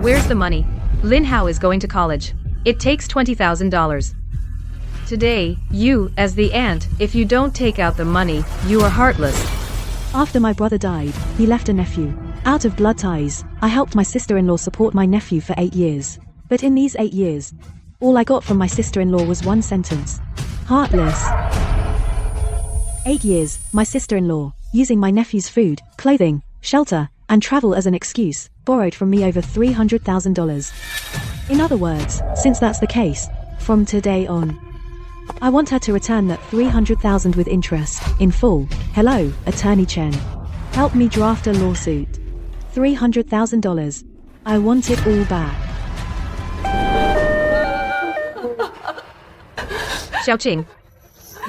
Where's the money? Lin Hao is going to college. It takes $20,000. Today, you, as the aunt, if you don't take out the money, you are heartless. After my brother died, he left a nephew. Out of blood ties, I helped my sister-in-law support my nephew for 8 years. But in these 8 years, all I got from my sister-in-law was one sentence. Heartless. 8 years, my sister-in-law, using my nephew's food, clothing, shelter, and travel as an excuse, borrowed from me over $300,000. In other words, since that's the case, from today on, I want her to return that $300,000 with interest, in full. Hello, Attorney Chen. Help me draft a lawsuit. $300,000. I want it all back. Xiaoqing,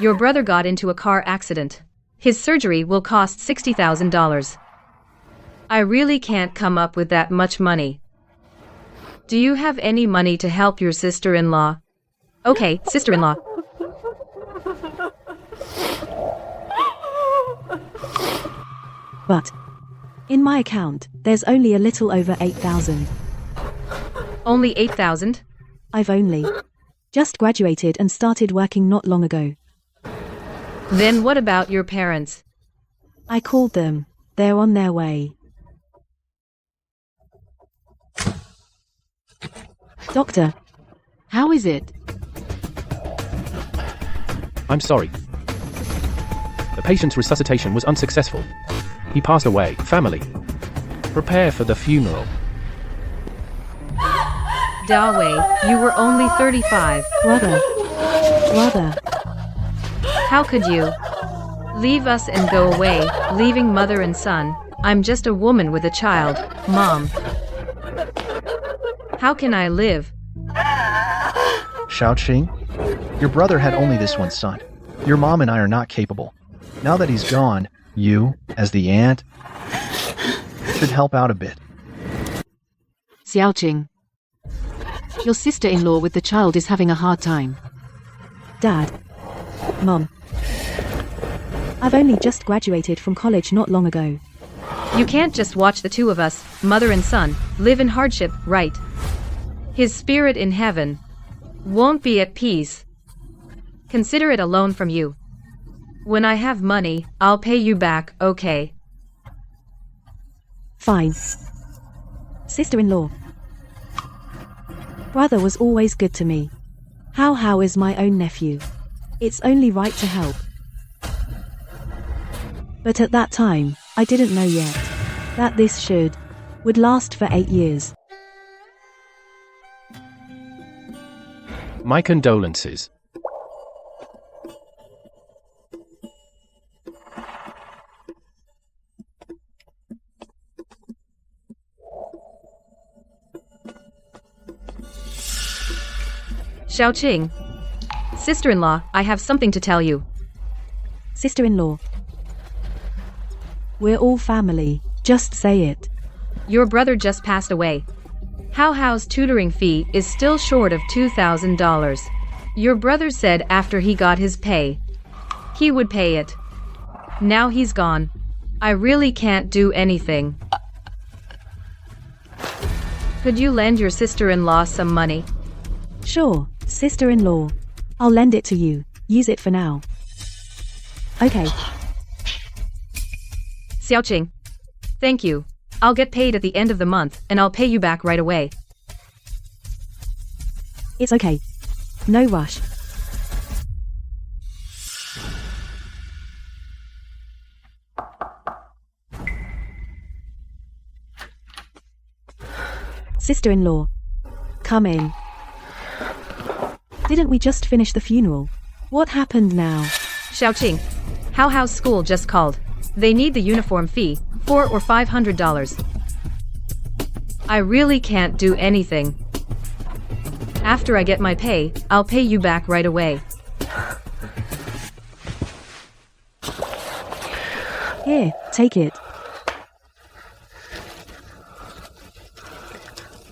your brother got into a car accident. His surgery will cost $60,000. I really can't come up with that much money. Do you have any money to help your sister-in-law? Okay, sister-in-law. But in my account, there's only a little over 8,000. Only 8,000? I've only just graduated and started working not long ago. Then what about your parents? I called them. They're on their way. Doctor, how is it? I'm sorry. The patient's resuscitation was unsuccessful. He passed away. Family, prepare for the funeral. Dawei, you were only 35. Brother. How could you leave us and go away, leaving mother and son? I'm just a woman with a child, Mom. How can I live? Xiaoqing, your brother had only this one son. Your mom and I are not capable. Now that he's gone, you, as the aunt, should help out a bit. Xiaoqing, your sister-in-law with the child is having a hard time. Dad. Mom. I've only just graduated from college not long ago. You can't just watch the two of us, mother and son, live in hardship, right? His spirit in heaven won't be at peace. Consider it a loan from you. When I have money, I'll pay you back, okay? Fine. Sister-in-law. Brother was always good to me. How is my own nephew. It's only right to help. But at that time, I didn't know yet that this would last for 8 years. My condolences. Xiaoqing. Sister-in-law, I have something to tell you. Sister-in-law. We're all family, just say it. Your brother just passed away. Hao's tutoring fee is still short of $2,000. Your brother said after he got his pay, he would pay it. Now he's gone. I really can't do anything. Could you lend your sister-in-law some money? Sure, sister-in-law. I'll lend it to you. Use it for now. Okay. Xiaoqing. Thank you. I'll get paid at the end of the month, and I'll pay you back right away. It's okay. No rush. Sister-in-law. Come in. Didn't we just finish the funeral? What happened now? Xiaoqing. Hao's school just called. They need the uniform fee, $400 or $500. I really can't do anything. After I get my pay, I'll pay you back right away. Here, take it.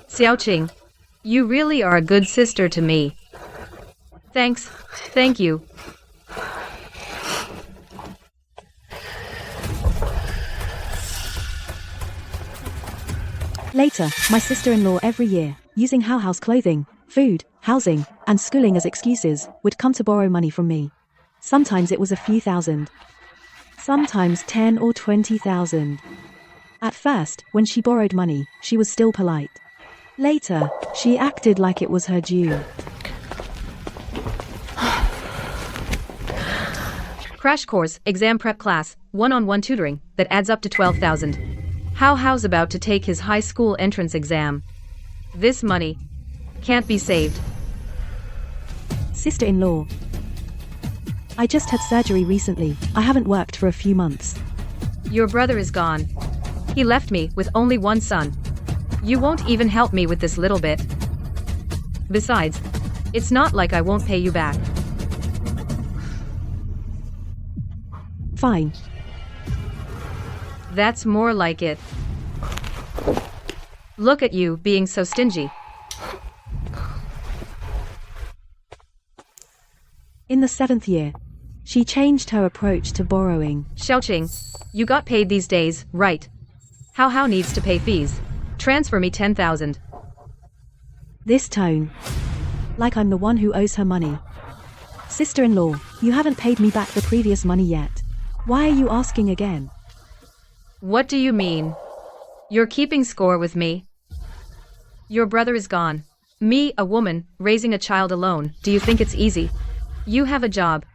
Xiaoqing. You really are a good sister to me. Thanks. Thank you. Later, my sister-in-law every year, using house clothing, food, housing, and schooling as excuses, would come to borrow money from me. Sometimes it was a few thousand. Sometimes 10 or 20,000. At first, when she borrowed money, she was still polite. Later, she acted like it was her due. Crash course, exam prep class, one-on-one tutoring, that adds up to 12,000. How's about to take his high school entrance exam. This money can't be saved. Sister-in-law. I just had surgery recently. I haven't worked for a few months. Your brother is gone. He left me with only one son. You won't even help me with this little bit. Besides, it's not like I won't pay you back. Fine. That's more like it. Look at you being so stingy. In the 7th year, she changed her approach to borrowing. Xiaoqing, you got paid these days, right? How needs to pay fees. Transfer me 10,000. This tone. Like I'm the one who owes her money. Sister-in-law, you haven't paid me back the previous money yet. Why are you asking again? What do you mean? You're keeping score with me? Your brother is gone. Me, a woman, raising a child alone, do you think it's easy? You have a job.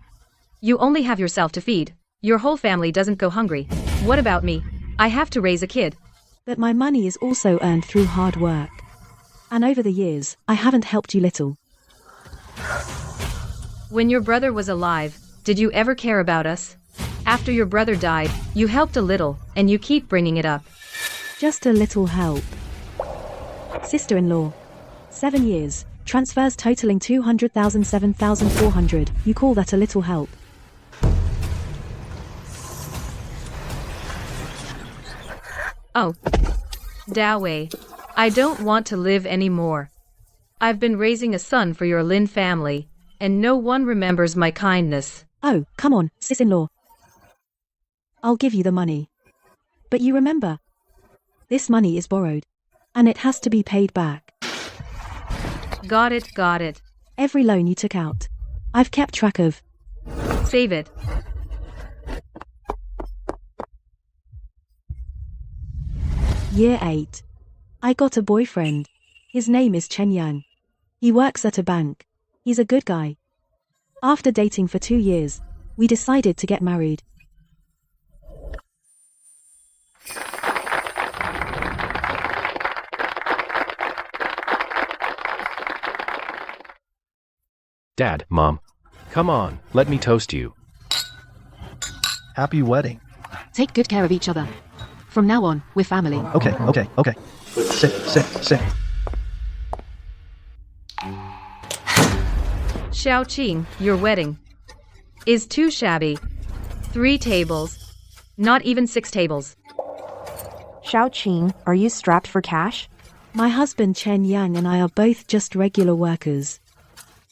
You only have yourself to feed. Your whole family doesn't go hungry. What about me? I have to raise a kid. But my money is also earned through hard work. And over the years, I haven't helped you little. When your brother was alive, did you ever care about us? After your brother died, you helped a little, and you keep bringing it up. Just a little help. Sister-in-law. 7 years. Transfers totaling 200,000, 7,400. You call that a little help? Oh. Dawei. I don't want to live anymore. I've been raising a son for your Lin family, and no one remembers my kindness. Oh, come on, sis-in-law. I'll give you the money. But you remember, this money is borrowed, and it has to be paid back. Got it. Every loan you took out, I've kept track of. Save it. Year 8. I got a boyfriend. His name is Chen Yang. He works at a bank. He's a good guy. After dating for 2 years, we decided to get married. Dad, Mom. Come on, let me toast you. Happy wedding. Take good care of each other. From now on, we're family. Okay. Sit. Xiaoqing, your wedding is too shabby. 3 tables. Not even 6 tables. Xiaoqing, are you strapped for cash? My husband Chen Yang and I are both just regular workers.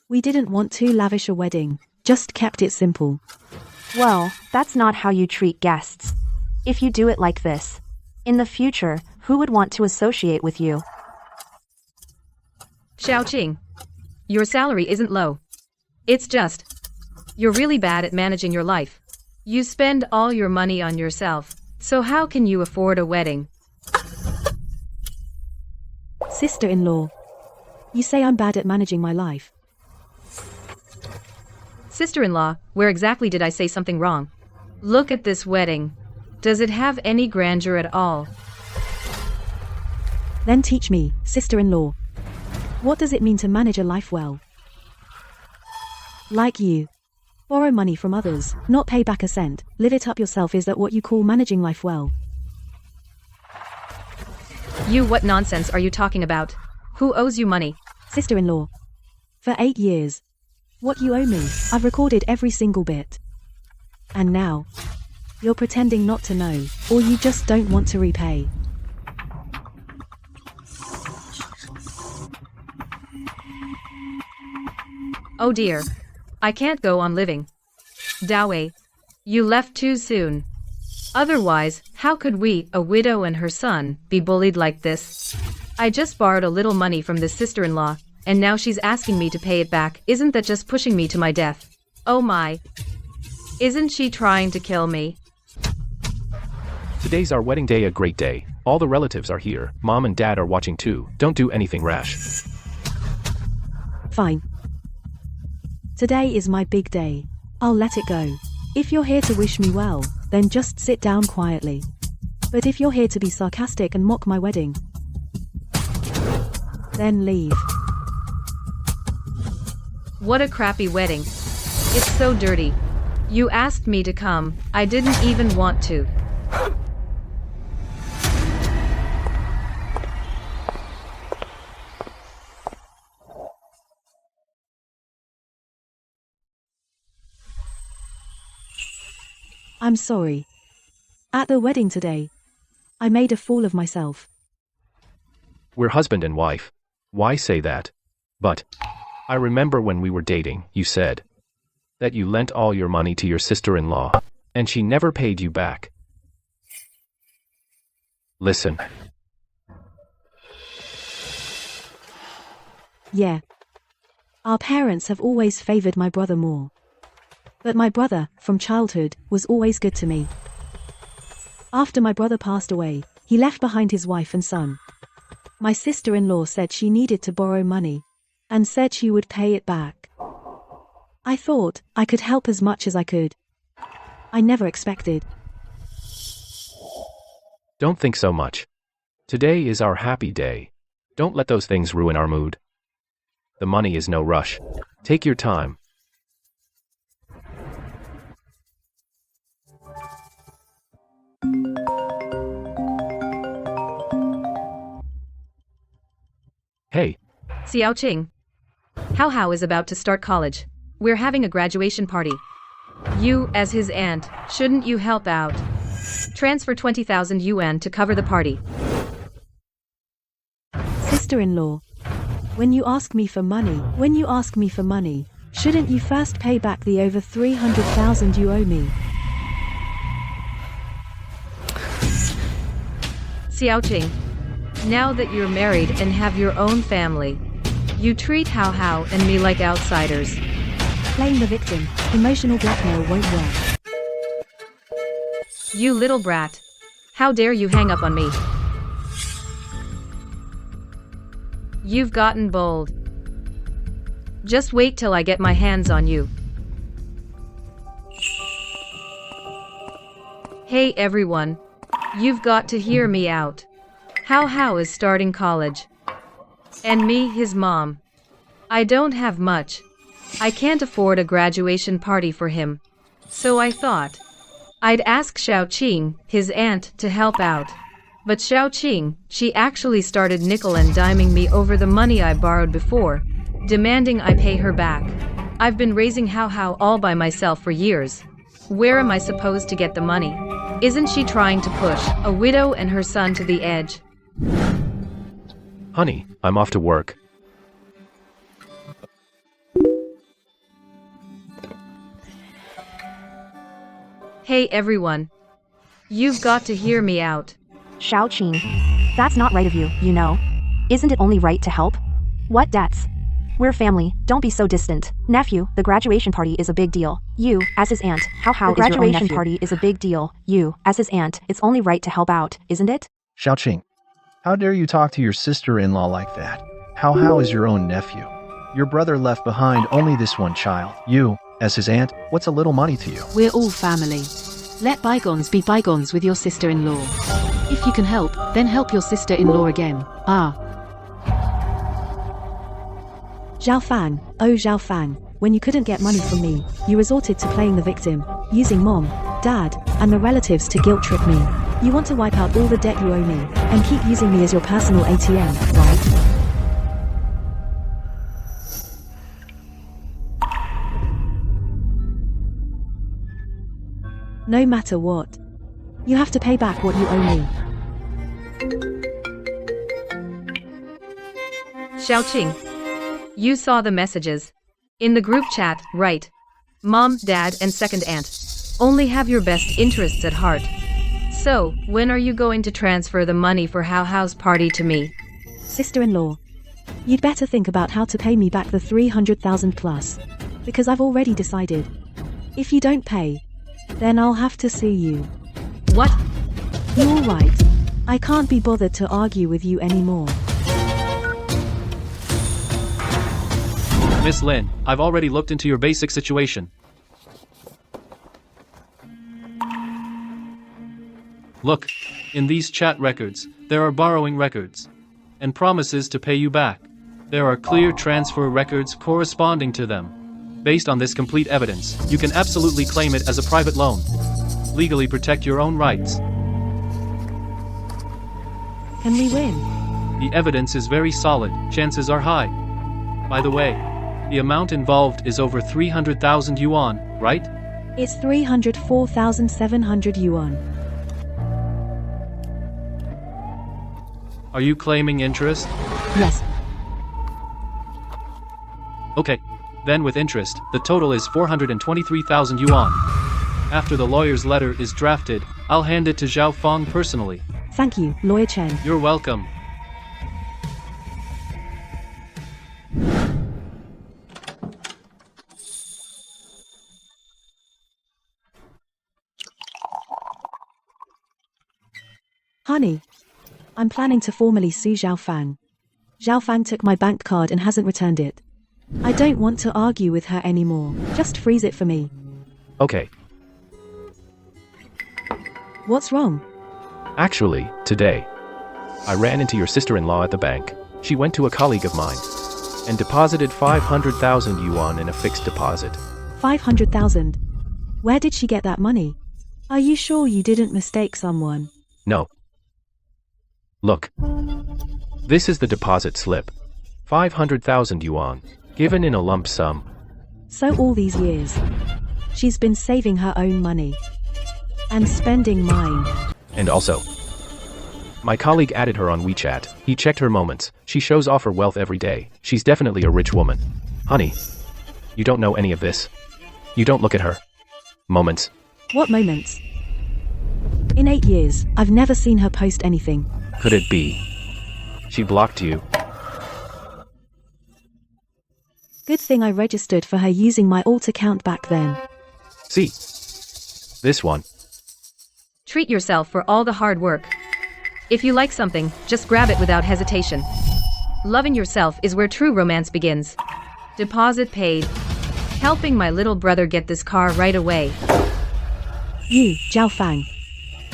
We didn't want too lavish a wedding, just kept it simple. Well, that's not how you treat guests. If you do it like this, in the future, who would want to associate with you? Xiaoqing, your salary isn't low. It's just, you're really bad at managing your life. You spend all your money on yourself, so how can you afford a wedding? Sister-in-law. You say I'm bad at managing my life. Sister-in-law, where exactly did I say something wrong? Look at this wedding. Does it have any grandeur at all? Then teach me, sister-in-law. What does it mean to manage a life well? Like you. Borrow money from others, not pay back a cent, live it up yourself. Is that what you call managing life well? What nonsense are you talking about? Who owes you money? Sister-in-law. For 8 years. What you owe me, I've recorded every single bit. And now, you're pretending not to know, or you just don't want to repay. Oh dear. I can't go on living. Dawei, you left too soon. Otherwise, how could we, a widow and her son, be bullied like this? I just borrowed a little money from this sister-in-law, and now she's asking me to pay it back. Isn't that just pushing me to my death? Oh my. Isn't she trying to kill me? Today's our wedding day, a great day. All the relatives are here. Mom and Dad are watching too. Don't do anything rash. Fine. Today is my big day. I'll let it go. If you're here to wish me well, then just sit down quietly. But if you're here to be sarcastic and mock my wedding, then leave. What a crappy wedding. It's so dirty. You asked me to come. I didn't even want to. I'm sorry. At the wedding today, I made a fool of myself. We're husband and wife. Why say that? But I remember when we were dating, you said that you lent all your money to your sister-in-law, and she never paid you back. Listen. Yeah. Our parents have always favored my brother more. But my brother, from childhood, was always good to me. After my brother passed away, he left behind his wife and son. My sister-in-law said she needed to borrow money, and said she would pay it back. I thought I could help as much as I could. I never expected. Don't think so much. Today is our happy day. Don't let those things ruin our mood. The money is no rush. Take your time. Hey. Xiao Qing. How is about to start college. We're having a graduation party. You, as his aunt, shouldn't you help out? Transfer 20,000 yuan to cover the party. Sister-in-law, when you ask me for money, shouldn't you first pay back the over 300,000 you owe me? Xiao Qing. Now that you're married and have your own family, you treat Hao and me like outsiders. Playing the victim, emotional blackmail won't work. You little brat. How dare you hang up on me? You've gotten bold. Just wait till I get my hands on you. Hey everyone. You've got to hear me out. Hao is starting college. And me, his mom. I don't have much. I can't afford a graduation party for him. So I thought I'd ask Xiao Qing, his aunt, to help out. But Xiao Qing, she actually started nickel and diming me over the money I borrowed before, demanding I pay her back. I've been raising Hao all by myself for years. Where am I supposed to get the money? Isn't she trying to push a widow and her son to the edge? Honey, I'm off to work. Hey everyone. You've got to hear me out. Xiao Qing, that's not right of you, you know. Isn't it only right to help? What debts? We're family, don't be so distant. Nephew, the graduation party is a big deal. You, as his aunt, how the is your own graduation nephew? Party is a big deal. You, as his aunt, it's only right to help out, isn't it? Xiao Qing, how dare you talk to your sister-in-law like that? How is your own nephew? Your brother left behind only this one child. You, as his aunt, what's a little money to you? We're all family. Let bygones be bygones with your sister-in-law. If you can help, then help your sister-in-law again. Zhao Fang, when you couldn't get money from me, you resorted to playing the victim, using mom, dad, and the relatives to guilt trip me. You want to wipe out all the debt you owe me, and keep using me as your personal ATM, right? No matter what, you have to pay back what you owe me. Xiao Qing. You saw the messages. In the group chat, right? Mom, dad, and second aunt only have your best interests at heart. So, when are you going to transfer the money for How's party to me? Sister-in-law, you'd better think about how to pay me back the 300,000 plus. Because I've already decided. If you don't pay, then I'll have to sue you. What? You're right. I can't be bothered to argue with you anymore. Miss Lin, I've already looked into your basic situation. Look, in these chat records, there are borrowing records and promises to pay you back. There are clear transfer records corresponding to them. Based on this complete evidence, you can absolutely claim it as a private loan. Legally protect your own rights. Can we win? The evidence is very solid, chances are high. By the way, the amount involved is over 300,000 yuan, right? It's 304,700 yuan. Are you claiming interest? Yes. Okay. Then with interest, the total is 423,000 yuan. After the lawyer's letter is drafted, I'll hand it to Zhao Feng personally. Thank you, Lawyer Chen. You're welcome. Honey, I'm planning to formally sue Zhao Fang. Zhao Fang took my bank card and hasn't returned it. I don't want to argue with her anymore. Just freeze it for me. Okay. What's wrong? Actually, today, I ran into your sister-in-law at the bank. She went to a colleague of mine and deposited 500,000 yuan in a fixed deposit. 500,000? Where did she get that money? Are you sure you didn't mistake someone? No. Look. This is the deposit slip. 500,000 yuan, given in a lump sum. So all these years, she's been saving her own money and spending mine. And also, my colleague added her on WeChat. He checked her moments. She shows off her wealth every day. She's definitely a rich woman. Honey, you don't know any of this. You don't look at her moments. What moments? In 8 years, I've never seen her post anything. Could it be she blocked you? Good thing I registered for her using my alt account back then. See? This one. Treat yourself for all the hard work. If you like something, just grab it without hesitation. Loving yourself is where true romance begins. Deposit paid. Helping my little brother get this car right away. You, Zhao Fang.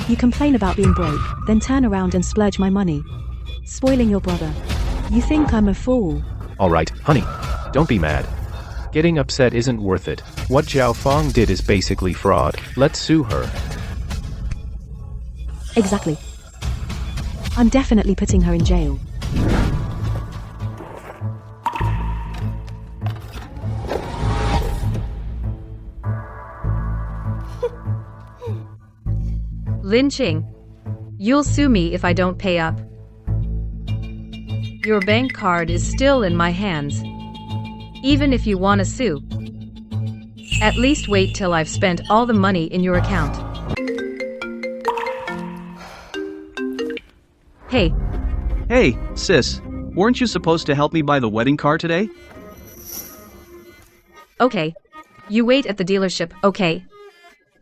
You complain about being broke, then turn around and splurge my money. Spoiling your brother. You think I'm a fool? Alright, honey, don't be mad. Getting upset isn't worth it. What Zhao Feng did is basically fraud. Let's sue her. Exactly. I'm definitely putting her in jail. Lynching. You'll sue me if I don't pay up. Your bank card is still in my hands. Even if you want to sue, at least wait till I've spent all the money in your account. Hey. Hey, sis. Weren't you supposed to help me buy the wedding car today? Okay. You wait at the dealership, okay?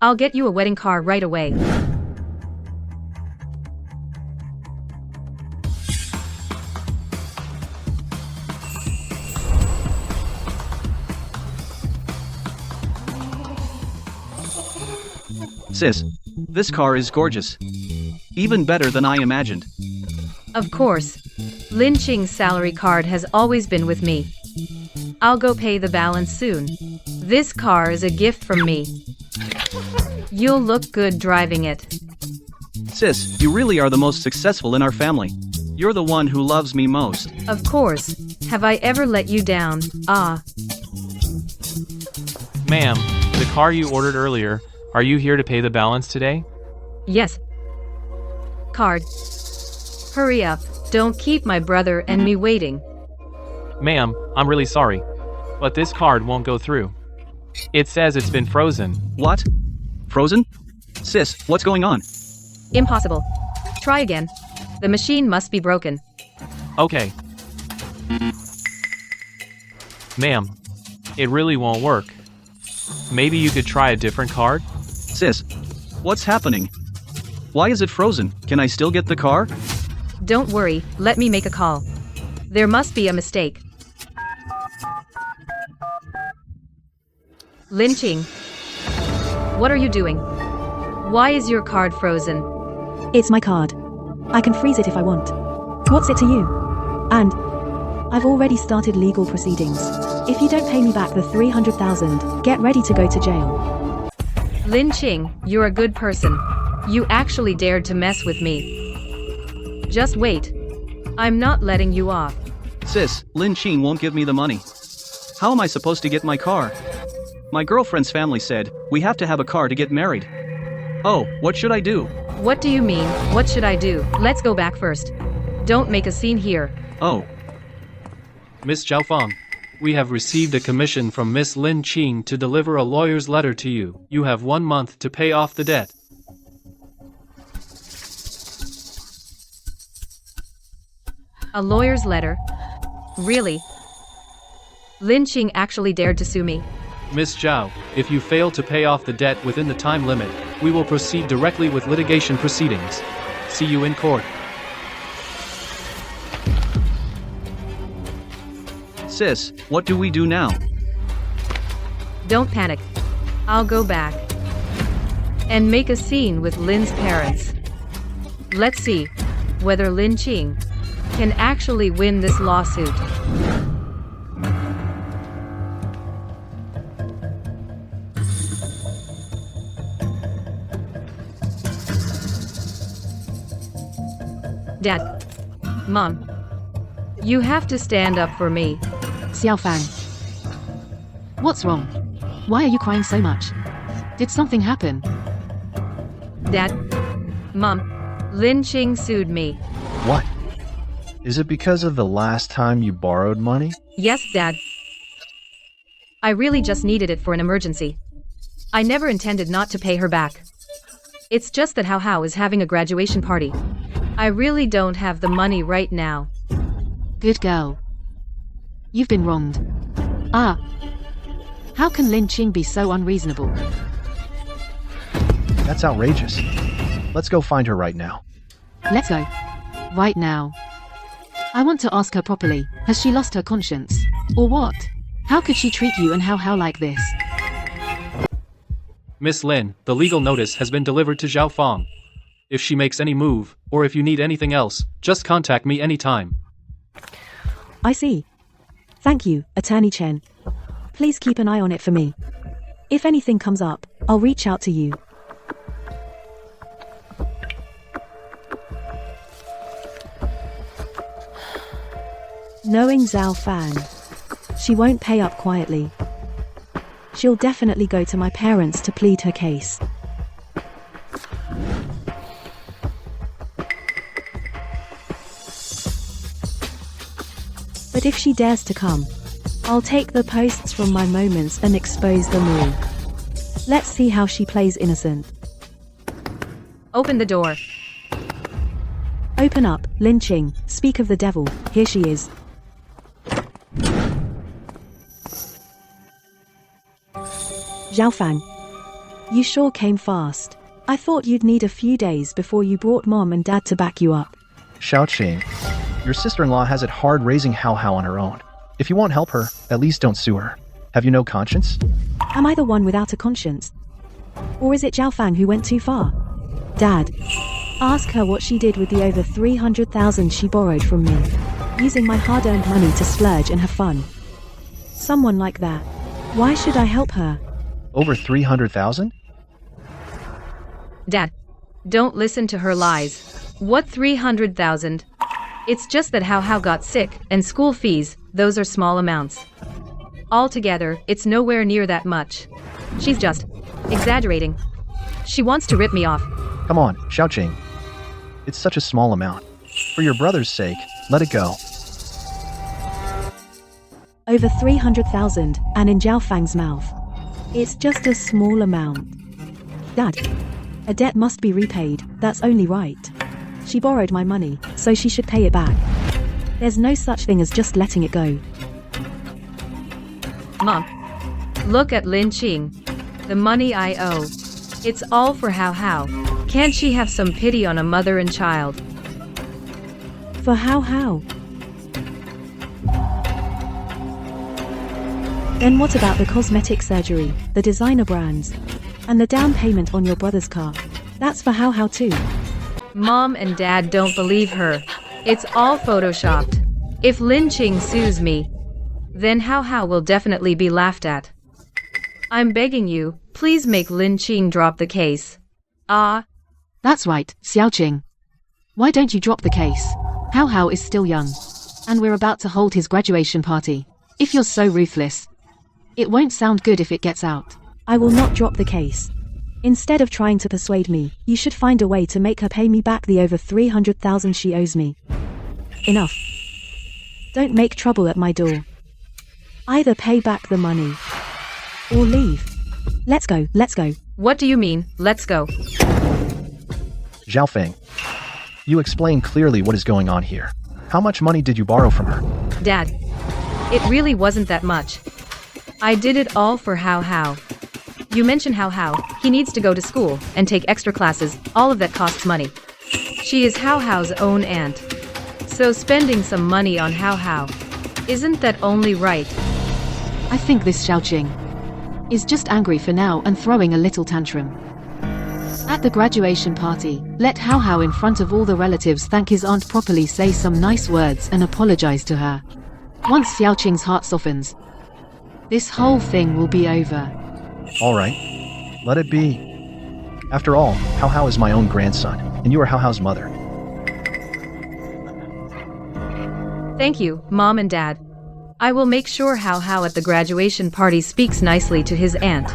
I'll get you a wedding car right away. Sis, this car is gorgeous. Even better than I imagined. Of course. Lynching's salary card has always been with me. I'll go pay the balance soon. This car is a gift from me. You'll look good driving it. Sis, you really are the most successful in our family. You're the one who loves me most. Of course. Have I ever let you down? Ah. Ma'am, the car you ordered earlier, are you here to pay the balance today? Yes. Card. Hurry up. Don't keep my brother and me waiting. Ma'am, I'm really sorry, but this card won't go through. It says it's been frozen. What? Frozen? Sis, what's going on? Impossible. Try again. The machine must be broken. Okay. Ma'am, it really won't work. Maybe you could try a different card? Sis, what's happening? Why is it frozen? Can I still get the car? Don't worry, let me make a call. There must be a mistake. Lynching. What are you doing? Why is your card frozen? It's my card. I can freeze it if I want. What's it to you? And I've already started legal proceedings. If you don't pay me back the 300,000, get ready to go to jail. Lynching, you're a good person. You actually dared to mess with me. Just wait. I'm not letting you off. Sis, Lin Qing won't give me the money. How am I supposed to get my car? My girlfriend's family said, we have to have a car to get married. Oh, what should I do? What do you mean, what should I do? Let's go back first. Don't make a scene here. Oh, Miss Zhaofang, we have received a commission from Miss Lin Qing to deliver a lawyer's letter to you. You have 1 month to pay off the debt. A lawyer's letter? Really? Lynching actually dared to sue me. Miss Zhao, if you fail to pay off the debt within the time limit, we will proceed directly with litigation proceedings. See you in court. sis, what do we do now? Don't panic. I'll go back and make a scene with Lin's parents. Let's see whether Lin Qing can actually win this lawsuit. Dad. Mom. You have to stand up for me. Xiaofang. What's wrong? Why are you crying so much? Did something happen? Dad. Mom. Lin Qing sued me. What? Is it because of the last time you borrowed money? Yes, Dad. I really just needed it for an emergency. I never intended not to pay her back. It's just that Hao is having a graduation party. I really don't have the money right now. Good girl. You've been wronged. Ah. How can Lin Qing be so unreasonable? That's outrageous. Let's go find her right now. Let's go. Right now. I want to ask her properly. Has she lost her conscience? Or what? How could she treat you and Hao like this? Miss Lin, the legal notice has been delivered to Zhao Fang. If she makes any move, or if you need anything else, just contact me anytime. I see. Thank you, Attorney Chen. Please keep an eye on it for me. If anything comes up, I'll reach out to you. Knowing Zhao Fan, she won't pay up quietly. She'll definitely go to my parents to plead her case. But if she dares to come, I'll take the posts from my moments and expose them all. Let's see how she plays innocent. Open the door. Open up, Lin Qing, speak of the devil, here she is. Zhaofang, you sure came fast. I thought you'd need a few days before you brought Mom and Dad to back you up. Xiaoqing, your sister-in-law has it hard raising Hao on her own. If you won't help her, at least don't sue her. Have you no conscience? Am I the one without a conscience? Or is it Zhaofang who went too far? Dad, ask her what she did with the over 300,000 she borrowed from me, using my hard-earned money to splurge and have fun. Someone like that. Why should I help her? Over 300,000? Dad. Don't listen to her lies. What 300,000? It's just that Hao got sick, and school fees, those are small amounts. Altogether, it's nowhere near that much. She's just exaggerating. She wants to rip me off. Come on, Xiaoqing. It's such a small amount. For your brother's sake, let it go. Over 300,000, and in Zhao Fang's mouth. It's just a small amount. Dad, A debt must be repaid, that's only right. She borrowed my money, so she should pay it back. There's no such thing as just letting it go. Mom, look at Lin Qing. The money I owe. It's all for How. Can't she have some pity on a mother and child? For how? Then what about the cosmetic surgery, the designer brands, and the down payment on your brother's car? That's for how too. Mom and Dad don't believe her. It's all photoshopped. If Lin Qing sues me, then How will definitely be laughed at. I'm begging you, please make Lin Qing drop the case. That's right, Xiaoqing. Why don't you drop the case? How is still young. And we're about to hold his graduation party. If you're so ruthless, it won't sound good if it gets out. I will not drop the case. Instead of trying to persuade me, you should find a way to make her pay me back the over 300,000 she owes me. Enough. Don't make trouble at my door. Either pay back the money, or leave. Let's go. What do you mean, let's go? Xiaofeng, you explain clearly what is going on here. How much money did you borrow from her? Dad, it really wasn't that much. I did it all for How. You mentioned How. He needs to go to school and take extra classes. All of that costs money. She is How's own aunt. So spending some money on How, isn't that only right? I think this Xiaoqing is just angry for now and throwing a little tantrum. At the graduation party, let How in front of all the relatives thank his aunt properly, say some nice words and apologize to her. Once Xiaoqing's heart softens, this whole thing will be over. All right, let it be. After all, How is my own grandson, and you are How's mother. Thank you, Mom and Dad. I will make sure How at the graduation party speaks nicely to his aunt.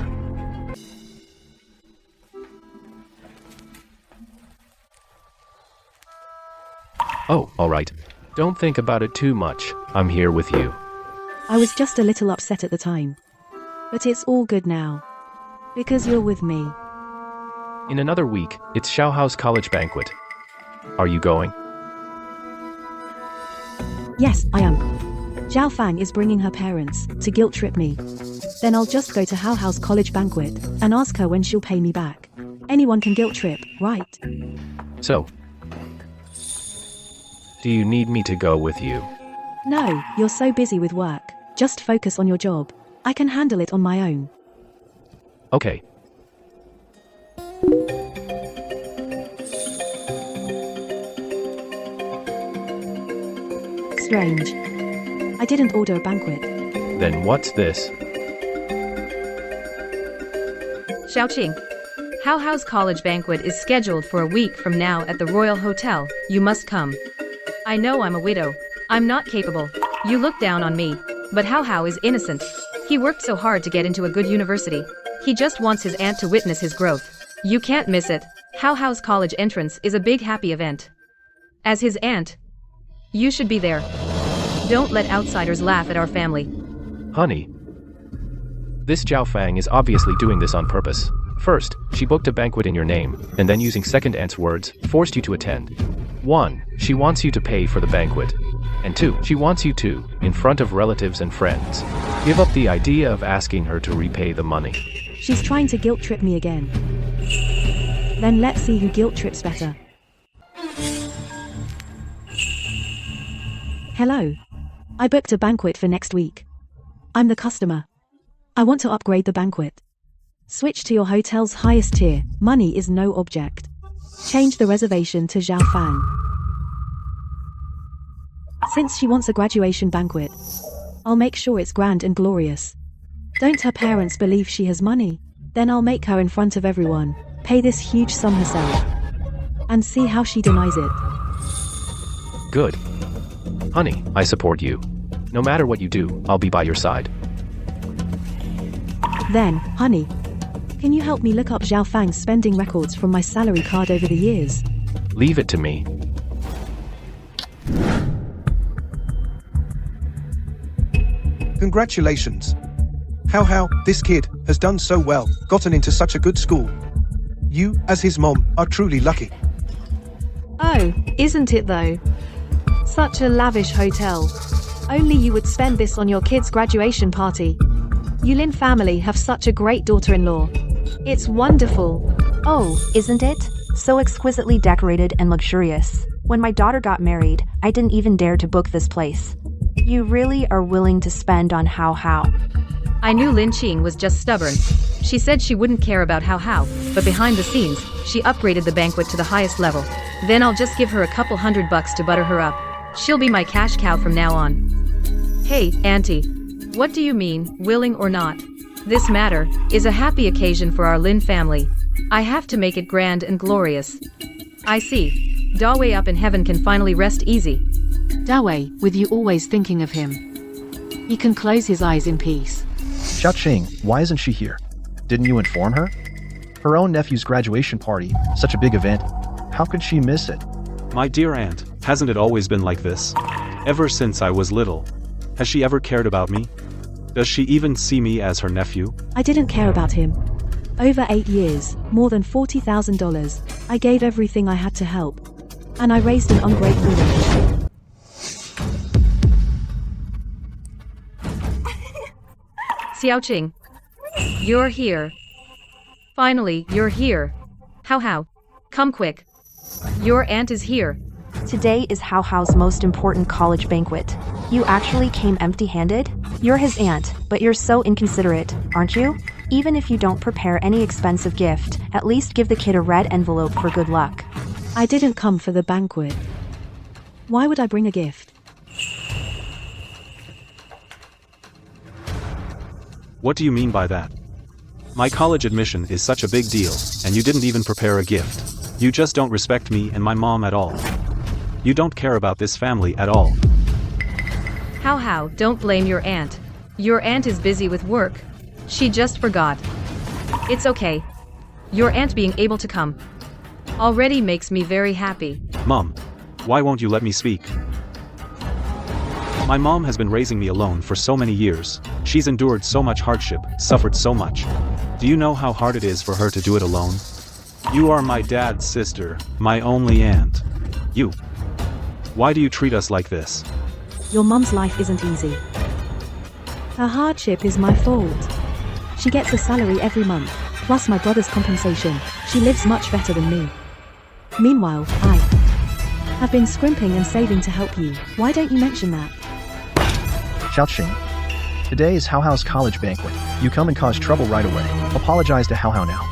Oh, all right. Don't think about it too much. I'm here with you. I was just a little upset at the time. But it's all good now. Because you're with me. In another week, it's Xiaohao's college banquet. Are you going? Yes, I am. Zhao Fang is bringing her parents to guilt trip me. Then I'll just go to How's college banquet and ask her when she'll pay me back. Anyone can guilt trip, right? So, do you need me to go with you? No, you're so busy with work. Just focus on your job. I can handle it on my own. Okay. Strange. I didn't order a banquet. Then what's this? Xiaoqing, How's college banquet is scheduled for a week from now at the Royal Hotel. You must come. I know I'm a widow. I'm not capable. You look down on me. But How is innocent. He worked so hard to get into a good university. He just wants his aunt to witness his growth. You can't miss it. How's college entrance is a big happy event. As his aunt, you should be there. Don't let outsiders laugh at our family. Honey, this Zhao Fang is obviously doing this on purpose. First, she booked a banquet in your name, and then using second aunt's words, forced you to attend. 1. She wants you to pay for the banquet. And 2. She wants you to, in front of relatives and friends, give up the idea of asking her to repay the money. She's trying to guilt trip me again. Then let's see who guilt trips better. Hello. I booked a banquet for next week. I'm the customer. I want to upgrade the banquet. Switch to your hotel's highest tier. Money is no object. Change the reservation to Zhao Fang. Since she wants a graduation banquet, I'll make sure it's grand and glorious. Don't her parents believe she has money? Then I'll make her in front of everyone pay this huge sum herself. And see how she denies it. Good. Honey, I support you. No matter what you do, I'll be by your side. Then, honey, can you help me look up Zhao Fang's spending records from my salary card over the years? Leave it to me. Congratulations. How this kid has done so well, gotten into such a good school. You, as his mom, are truly lucky. Oh, isn't it though? Such a lavish hotel. Only you would spend this on your kid's graduation party. You Lin family have such a great daughter-in-law. It's wonderful. Oh, isn't it? So exquisitely decorated and luxurious. When my daughter got married, I didn't even dare to book this place. You really are willing to spend on how. I knew Lin Qing was just stubborn. She said she wouldn't care about how, but behind the scenes, she upgraded the banquet to the highest level. Then I'll just give her a couple $100 to butter her up. She'll be my cash cow from now on. Hey, Auntie. What do you mean, willing or not? This matter is a happy occasion for our Lin family. I have to make it grand and glorious. I see. Dawei up in heaven can finally rest easy. Dawei, with you always thinking of him. He can close his eyes in peace. Xiaoqing, why isn't she here? Didn't you inform her? Her own nephew's graduation party, such a big event. How could she miss it? My dear aunt, hasn't it always been like this? Ever since I was little. Has she ever cared about me? Does she even see me as her nephew? I didn't care about him. Over 8 years, more than $40,000. I gave everything I had to help. And I raised an ungrateful wretch. Xiaoqing. You're here. Finally, you're here. How? Come quick. Your aunt is here. Today is Hao's most important college banquet. You actually came empty-handed? You're his aunt, but you're so inconsiderate, aren't you? Even if you don't prepare any expensive gift, at least give the kid a red envelope for good luck. I didn't come for the banquet. Why would I bring a gift? What do you mean by that? My college admission is such a big deal, and you didn't even prepare a gift. You just don't respect me and my mom at all. You don't care about this family at all. How, don't blame your aunt. Your aunt is busy with work. She just forgot. It's okay. Your aunt being able to come already makes me very happy. Mom, why won't you let me speak? My mom has been raising me alone for so many years. She's endured so much hardship, suffered so much. Do you know how hard it is for her to do it alone? You are my dad's sister, my only aunt. You. Why do you treat us like this? Your mum's life isn't easy. Her hardship is my fault. She gets a salary every month, plus my brother's compensation. She lives much better than me. Meanwhile, I have been scrimping and saving to help you. Why don't you mention that? Xiaoqing. Today is Hao's college banquet. You come and cause trouble right away. Apologize to Hao now.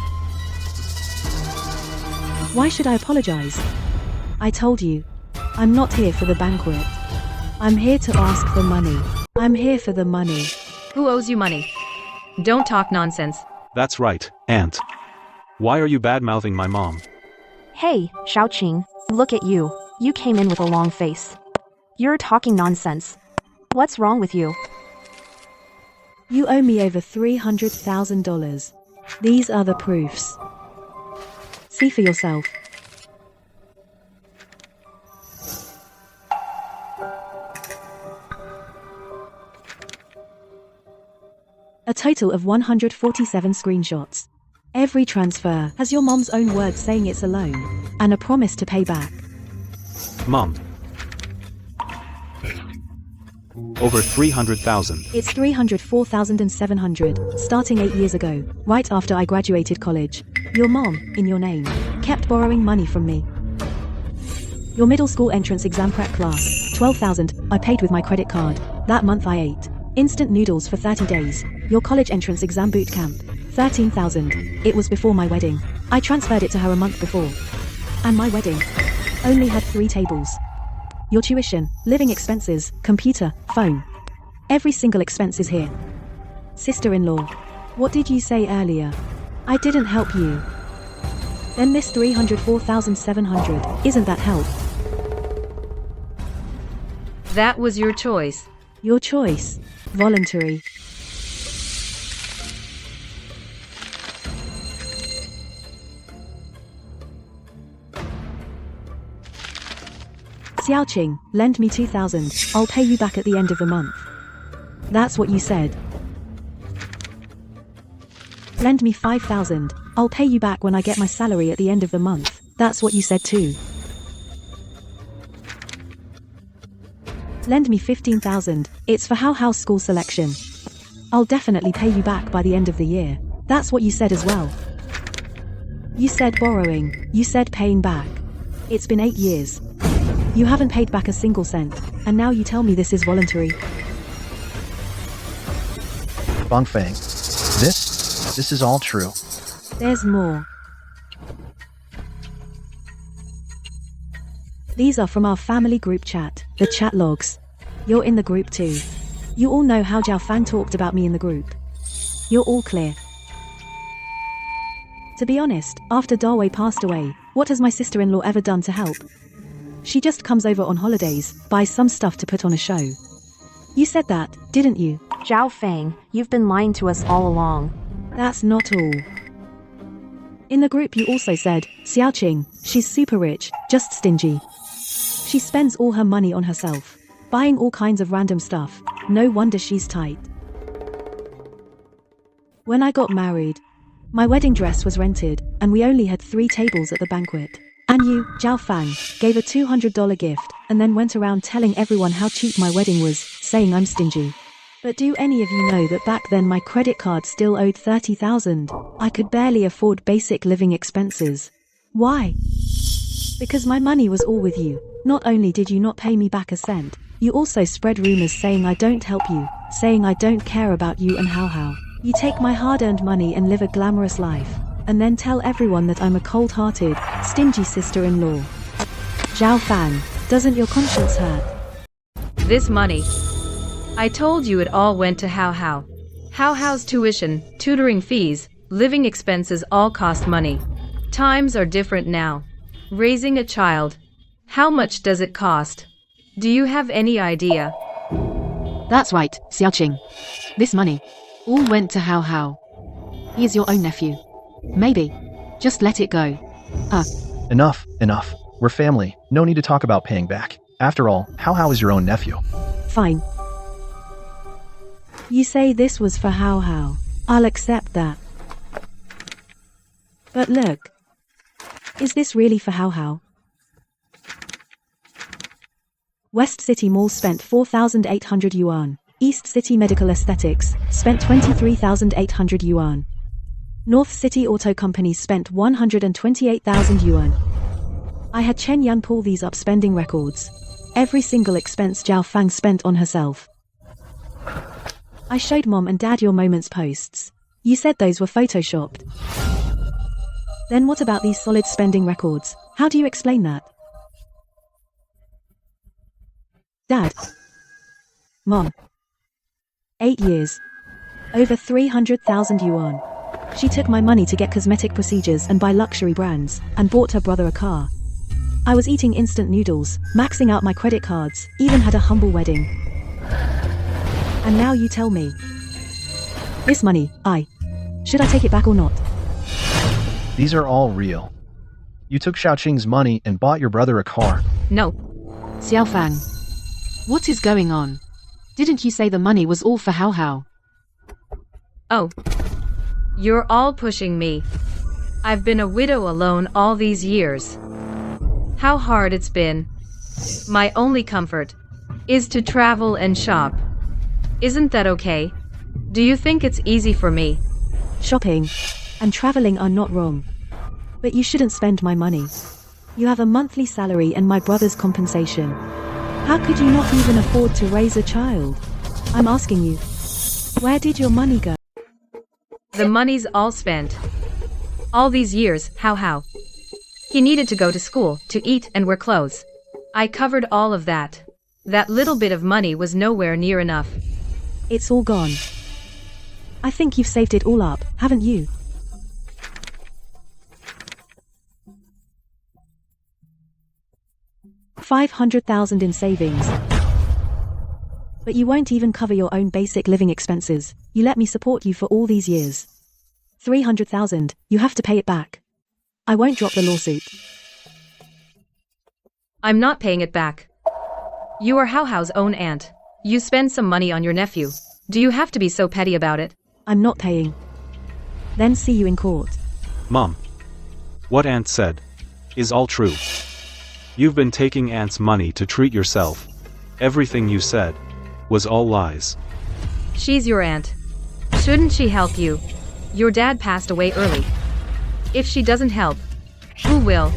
Why should I apologize? I told you, I'm not here for the banquet. I'm here to ask for money. I'm here for the money. Who owes you money? Don't talk nonsense. That's right, aunt. Why are you bad-mouthing my mom? Hey, Xiaoqing, look at you. You came in with a long face. You're talking nonsense. What's wrong with you? You owe me over $300,000. These are the proofs. See for yourself. A total of 147 screenshots. Every transfer has your mom's own words saying it's a loan, and a promise to pay back. Mom. Over 300,000. It's 304,700, starting 8 years ago, right after I graduated college. Your mom, in your name, kept borrowing money from me. Your middle school entrance exam prep class, 12,000, I paid with my credit card. That month I ate instant noodles for 30 days. Your college entrance exam boot camp, 13,000. It was before my wedding. I transferred it to her a month before. And my wedding only had 3 tables. Your tuition, living expenses, computer, phone. Every single expense is here. Sister-in-law. What did you say earlier? I didn't help you. Then this 304,700, isn't that help? That was your choice. Your choice. Voluntary. Xiaoqing, lend me 2,000. I'll pay you back at the end of the month. That's what you said. Lend me 5,000. I'll pay you back when I get my salary at the end of the month. That's what you said too. Lend me 15,000. It's for How school selection. I'll definitely pay you back by the end of the year. That's what you said as well. You said borrowing. You said paying back. It's been 8 years. You haven't paid back a single cent, and now you tell me this is voluntary. Bongfang. This is all true. There's more. These are from our family group chat, the chat logs. You're in the group too. You all know how Zhao Fang talked about me in the group. You're all clear. To be honest, after Dawei passed away, what has my sister-in-law ever done to help? She just comes over on holidays, buys some stuff to put on a show. You said that, didn't you? Zhao Fang, you've been lying to us all along. That's not all. In the group you also said, Xiaoqing, she's super rich, just stingy. She spends all her money on herself, buying all kinds of random stuff. No wonder she's tight. When I got married, my wedding dress was rented, and we only had 3 tables at the banquet. And you, Zhao Fang, gave a $200 gift, and then went around telling everyone how cheap my wedding was, saying I'm stingy. But do any of you know that back then my credit card still owed 30,000? I could barely afford basic living expenses. Why? Because my money was all with you. Not only did you not pay me back a cent, you also spread rumors saying I don't help you, saying I don't care about you and how. You take my hard-earned money and live a glamorous life, and then tell everyone that I'm a cold-hearted, stingy sister-in-law. Zhao Fang, doesn't your conscience hurt? This money. I told you it all went to How. How's tuition, tutoring fees, living expenses all cost money. Times are different now. Raising a child. How much does it cost? Do you have any idea? That's right, Xiaoqing. This money all went to How. He is your own nephew. Maybe. Just let it go. Enough. We're family. No need to talk about paying back. After all, How is your own nephew. Fine. You say this was for How. I'll accept that. But look. Is this really for How? West City Mall spent 4,800 yuan. East City Medical Aesthetics spent 23,800 yuan. North City Auto Company spent 128,000 yuan. I had Chen Yan pull these up spending records. Every single expense Zhao Fang spent on herself. I showed Mom and Dad your Moments posts. You said those were photoshopped. Then what about these solid spending records? How do you explain that? Dad. Mom. 8 years. Over 300,000 yuan. She took my money to get cosmetic procedures and buy luxury brands, and bought her brother a car. I was eating instant noodles, maxing out my credit cards, even had a humble wedding. And now you tell me. This money, should I take it back or not? These are all real. You took Xiaoqing's money and bought your brother a car. No. Xiao Fang. What is going on? Didn't you say the money was all for How? Oh. You're all pushing me. I've been a widow alone all these years. How hard it's been. My only comfort is to travel and shop. Isn't that okay? Do you think it's easy for me? Shopping and traveling are not wrong. But you shouldn't spend my money. You have a monthly salary and my brother's compensation. How could you not even afford to raise a child? I'm asking you. Where did your money go? The money's all spent. All these years, How. He needed to go to school, to eat and wear clothes. I covered all of that. That little bit of money was nowhere near enough. It's all gone. I think you've saved it all up, haven't you? $500,000 in savings. But you won't even cover your own basic living expenses. You let me support you for all these years. 300,000, you have to pay it back. I won't drop the lawsuit. I'm not paying it back. You are How's own aunt. You spend some money on your nephew. Do you have to be so petty about it? I'm not paying. Then see you in court. Mom. What Aunt said is all true. You've been taking Aunt's money to treat yourself. Everything you said was all lies. She's your aunt. Shouldn't she help you? Your dad passed away early. If she doesn't help, who will?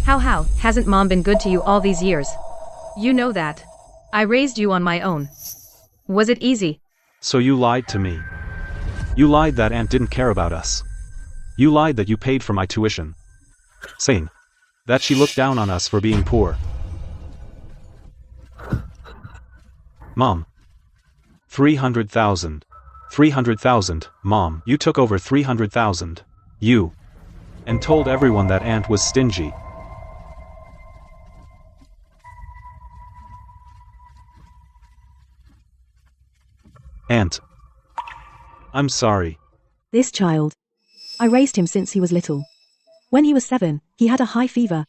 How hasn't mom been good to you all these years? You know that. I raised you on my own. Was it easy? So you lied to me. You lied that Aunt didn't care about us. You lied that you paid for my tuition. Saying that she looked down on us for being poor. Mom. 300,000. 300,000, Mom. You took over 300,000. You. And told everyone that Aunt was stingy. Aunt. I'm sorry. This child. I raised him since he was little. When he was 7, he had a high fever.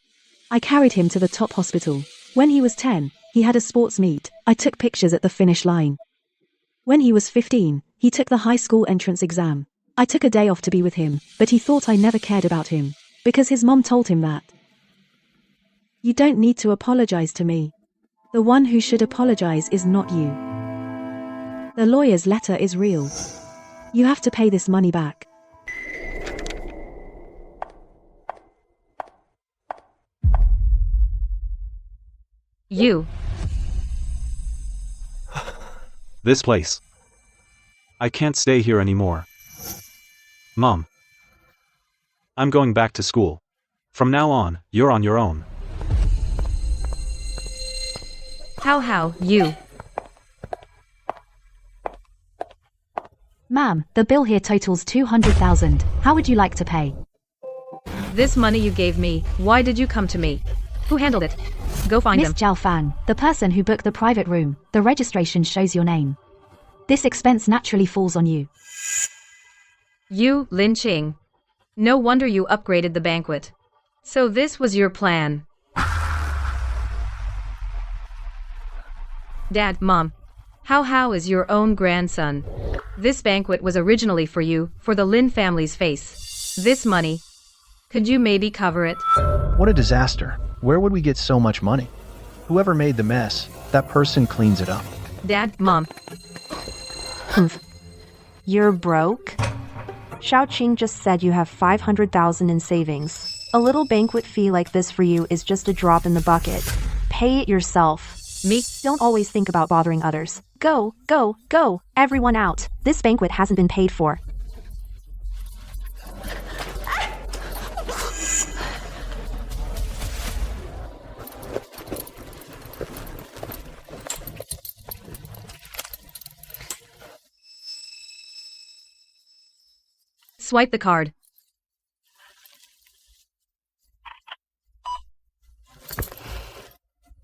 I carried him to the top hospital. When he was 10, he had a sports meet. I took pictures at the finish line. When he was 15, he took the high school entrance exam. I took a day off to be with him, but he thought I never cared about him, because his mom told him that. You don't need to apologize to me. The one who should apologize is not you. The lawyer's letter is real. You have to pay this money back. You. This place. I can't stay here anymore. Mom. I'm going back to school. From now on, you're on your own. How, you? Ma'am, the bill here totals 200,000. How would you like to pay? This money you gave me, why did you come to me? Who handled it? Go find Miss them. Zhao Fan, the person who booked the private room, the registration shows your name. This expense naturally falls on you. You, Lin Qing. No wonder you upgraded the banquet. So this was your plan. Dad, Mom. How is your own grandson? This banquet was originally for you, for the Lin family's face. This money. Could you maybe cover it? What a disaster. Where would we get so much money? Whoever made the mess, that person cleans it up. Dad, Mom. You're broke? Xiaoqing just said you have 500,000 in savings. A little banquet fee like this for you is just a drop in the bucket. Pay it yourself. Me? Don't always think about bothering others. Go, go, go, everyone out. This banquet hasn't been paid for. Swipe the card.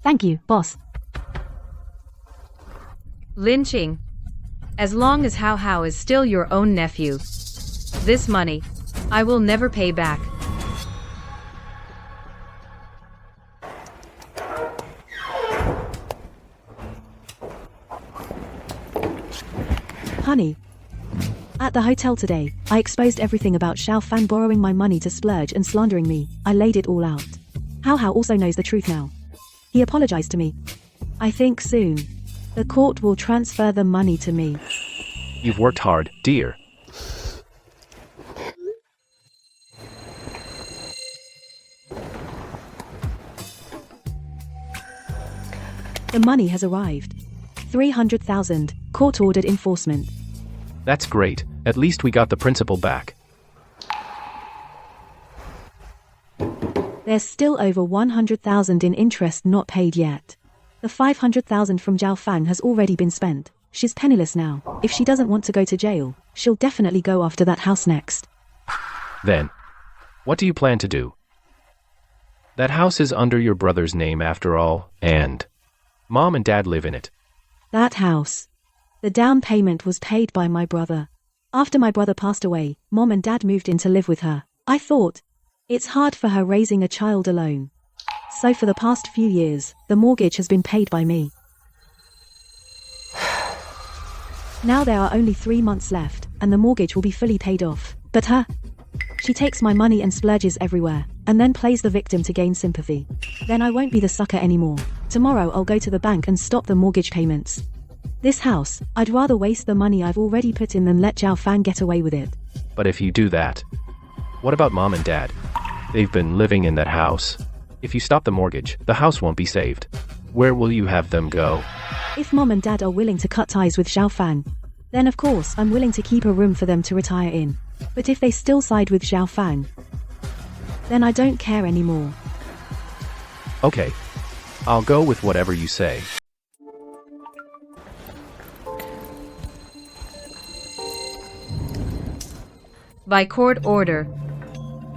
Thank you, boss. Lin Qing. As long as How is still your own nephew, this money, I will never pay back. Honey. At the hotel today, I exposed everything about Xiao Fan borrowing my money to splurge and slandering me. I laid it all out. How also knows the truth now. He apologized to me. I think soon, the court will transfer the money to me. You've worked hard, dear. The money has arrived. 300,000, court-ordered enforcement. That's great. At least we got the principal back. There's still over 100,000 in interest not paid yet. The 500,000 from Zhao Fang has already been spent. She's penniless now. If she doesn't want to go to jail, she'll definitely go after that house next. Then, what do you plan to do? That house is under your brother's name after all, and Mom and Dad live in it. That house. The down payment was paid by my brother. After my brother passed away, Mom and Dad moved in to live with her. I thought, it's hard for her raising a child alone. So for the past few years, the mortgage has been paid by me. Now there are only 3 months left, and the mortgage will be fully paid off. But her? She takes my money and splurges everywhere, and then plays the victim to gain sympathy. Then I won't be the sucker anymore. Tomorrow I'll go to the bank and stop the mortgage payments. This house, I'd rather waste the money I've already put in than let Zhao Fang get away with it. But if you do that, what about mom and dad? They've been living in that house. If you stop the mortgage, the house won't be saved. Where will you have them go? If mom and dad are willing to cut ties with Zhao Fang, then of course I'm willing to keep a room for them to retire in. But if they still side with Zhao Fang, then I don't care anymore. Okay. I'll go with whatever you say. By court order,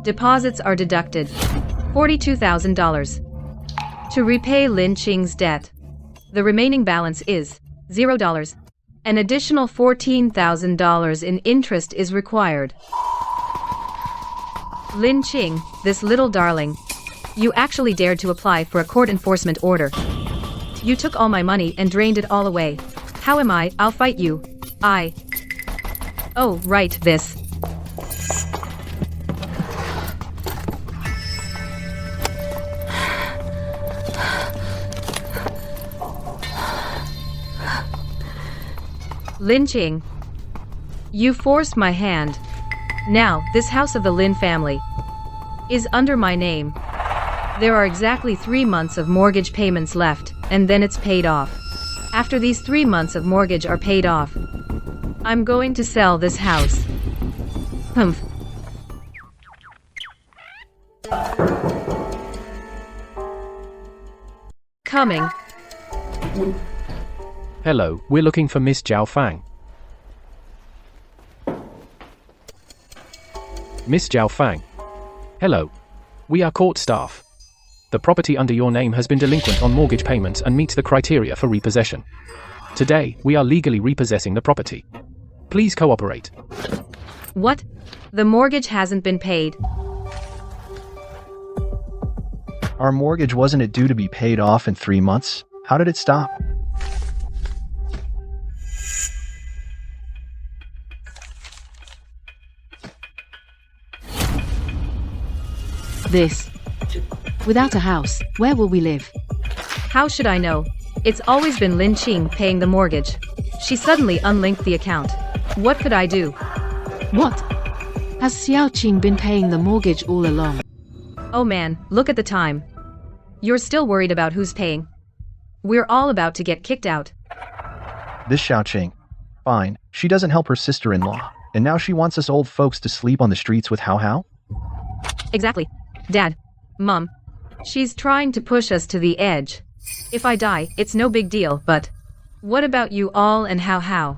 deposits are deducted. $42,000. To repay Lin Qing's debt, the remaining balance is $0. An additional $14,000 in interest is required. Lin Qing, this little darling, you actually dared to apply for a court enforcement order. You took all my money and drained it all away. How am I? I'll fight you. Oh, right, this. Lin Qing, you forced my hand. Now, this house of the Lin family is under my name. There are exactly 3 months of mortgage payments left, and then it's paid off. After these 3 months of mortgage are paid off, I'm going to sell this house. Humph. Coming. Hello, we're looking for Miss Zhao Fang. Miss Zhao Fang. Hello. We are court staff. The property under your name has been delinquent on mortgage payments and meets the criteria for repossession. Today, we are legally repossessing the property. Please cooperate. What? The mortgage hasn't been paid. Our mortgage, wasn't it due to be paid off in 3 months? How did it stop? This. Without a house, where will we live? How should I know? It's always been Lin Qing paying the mortgage. She suddenly unlinked the account. What could I do? What? Has Xiao Qing been paying the mortgage all along? Oh man, look at the time. You're still worried about who's paying. We're all about to get kicked out. This Xiaoqing. Fine, she doesn't help her sister-in-law, and now she wants us old folks to sleep on the streets with Hao. Exactly. Dad. Mom. She's trying to push us to the edge. If I die, it's no big deal, but what about you all and Hao?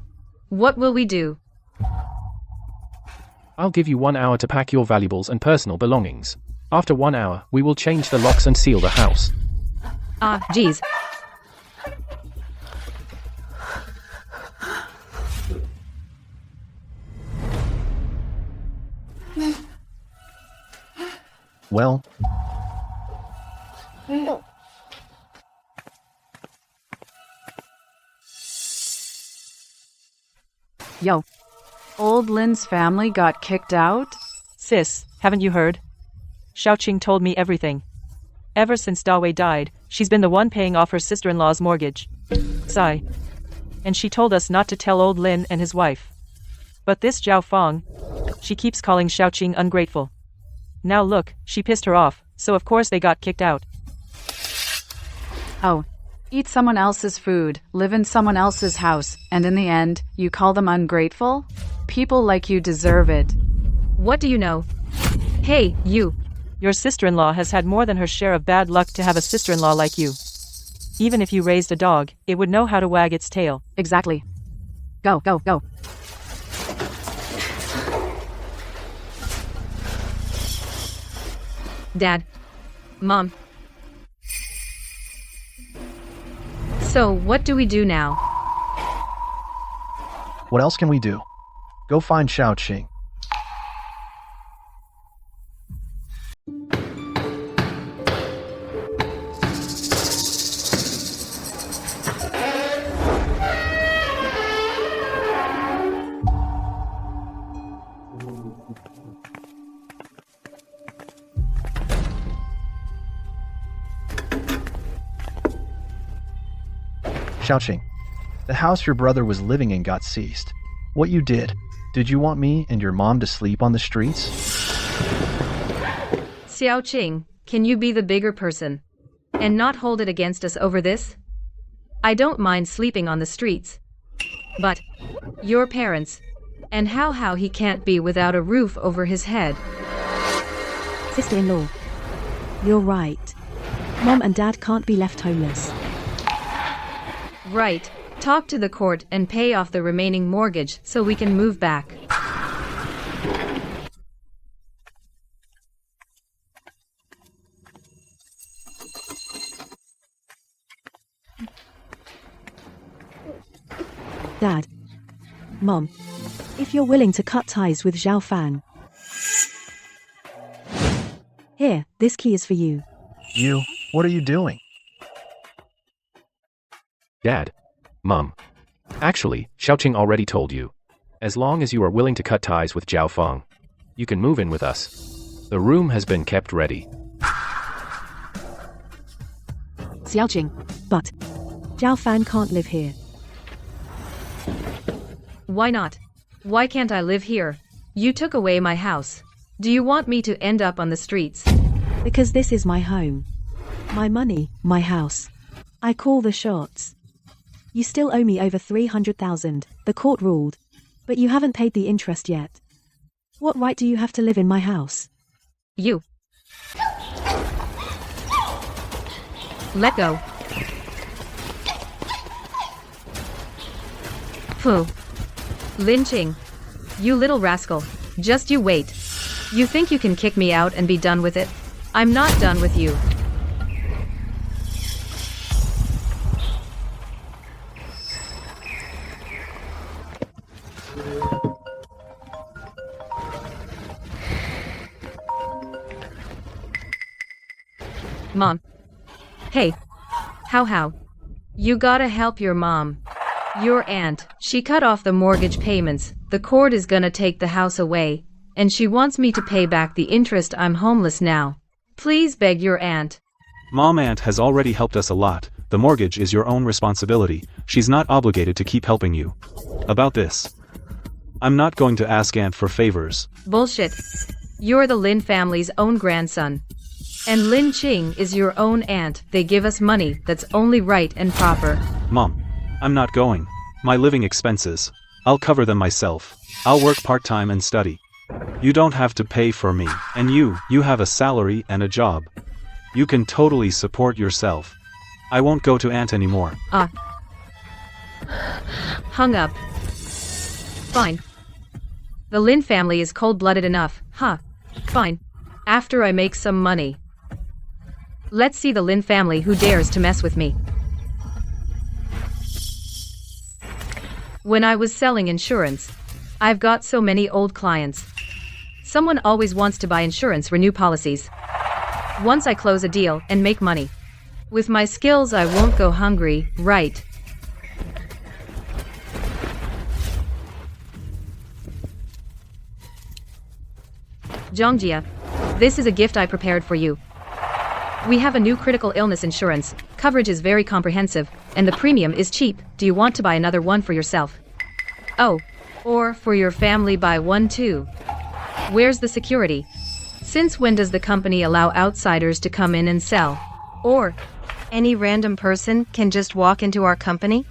What will we do? I'll give you 1 hour to pack your valuables and personal belongings. After 1 hour, we will change the locks and seal the house. Geez. Well, Yo. Old Lin's family got kicked out? Sis, haven't you heard? Xiaoqing told me everything. Ever since Dawei died, she's been the one paying off her sister-in-law's mortgage. Sigh. And she told us not to tell old Lin and his wife. But this Zhao Fang, she keeps calling Xiaoqing ungrateful. Now look, she pissed her off, so of course they got kicked out. Oh. Eat someone else's food, live in someone else's house, and in the end, you call them ungrateful? People like you deserve it. What do you know? Hey, you. Your sister-in-law has had more than her share of bad luck to have a sister-in-law like you. Even if you raised a dog, it would know how to wag its tail. Exactly. Go. Dad. Mom. So, what do we do now? what else can we do? Go find Xiaoqing. Xiaoqing, the house your brother was living in got seized. What you did you want me and your mom to sleep on the streets? Xiaoqing, can you be the bigger person? And not hold it against us over this? I don't mind sleeping on the streets. But your parents, and how he can't be without a roof over his head. Sister-in-law, you're right. Mom and Dad can't be left homeless. Right. Talk to the court and pay off the remaining mortgage so we can move back. Dad. Mom. If you're willing to cut ties with Zhao Fan. Here, this key is for you. You, what are you doing? Dad. Mom. Actually, Xiaoqing already told you. As long as you are willing to cut ties with Zhao Feng, you can move in with us. The room has been kept ready. Xiaoqing. But Zhao Fan can't live here. Why not? Why can't I live here? You took away my house. Do you want me to end up on the streets? Because this is my home. My money, my house. I call the shots. You still owe me over 300,000, the court ruled. But you haven't paid the interest yet. What right do you have to live in my house? You. Let go. Pooh. Lynching. You little rascal. Just you wait. You think you can kick me out and be done with it? I'm not done with you. Mom. Hey. How? You gotta help your mom. Your aunt, she cut off the mortgage payments, the court is gonna take the house away, and she wants me to pay back the interest. I'm homeless now. Please beg your aunt. Mom, aunt has already helped us a lot. The mortgage is your own responsibility. She's not obligated to keep helping you. About this, I'm not going to ask aunt for favors. Bullshit. You're the Lin family's own grandson. And Lin Qing is your own aunt. They give us money, that's only right and proper. Mom, I'm not going. My living expenses, I'll cover them myself. I'll work part-time and study. You don't have to pay for me. And you have a salary and a job. You can totally support yourself. I won't go to aunt anymore. Hung up. Fine. The Lin family is cold-blooded enough, huh? Fine. After I make some money. Let's see the Lin family who dares to mess with me. When I was selling insurance, I've got so many old clients. Someone always wants to buy insurance, renew policies. Once I close a deal and make money. With my skills, I won't go hungry, right? Zhongjia, this is a gift I prepared for you. We have a new critical illness insurance. Coverage is very comprehensive, and the premium is cheap. Do you want to buy another one for yourself? Oh, or for your family, buy one too. Where's the security? Since when does the company allow outsiders to come in and sell? Or any random person can just walk into our company?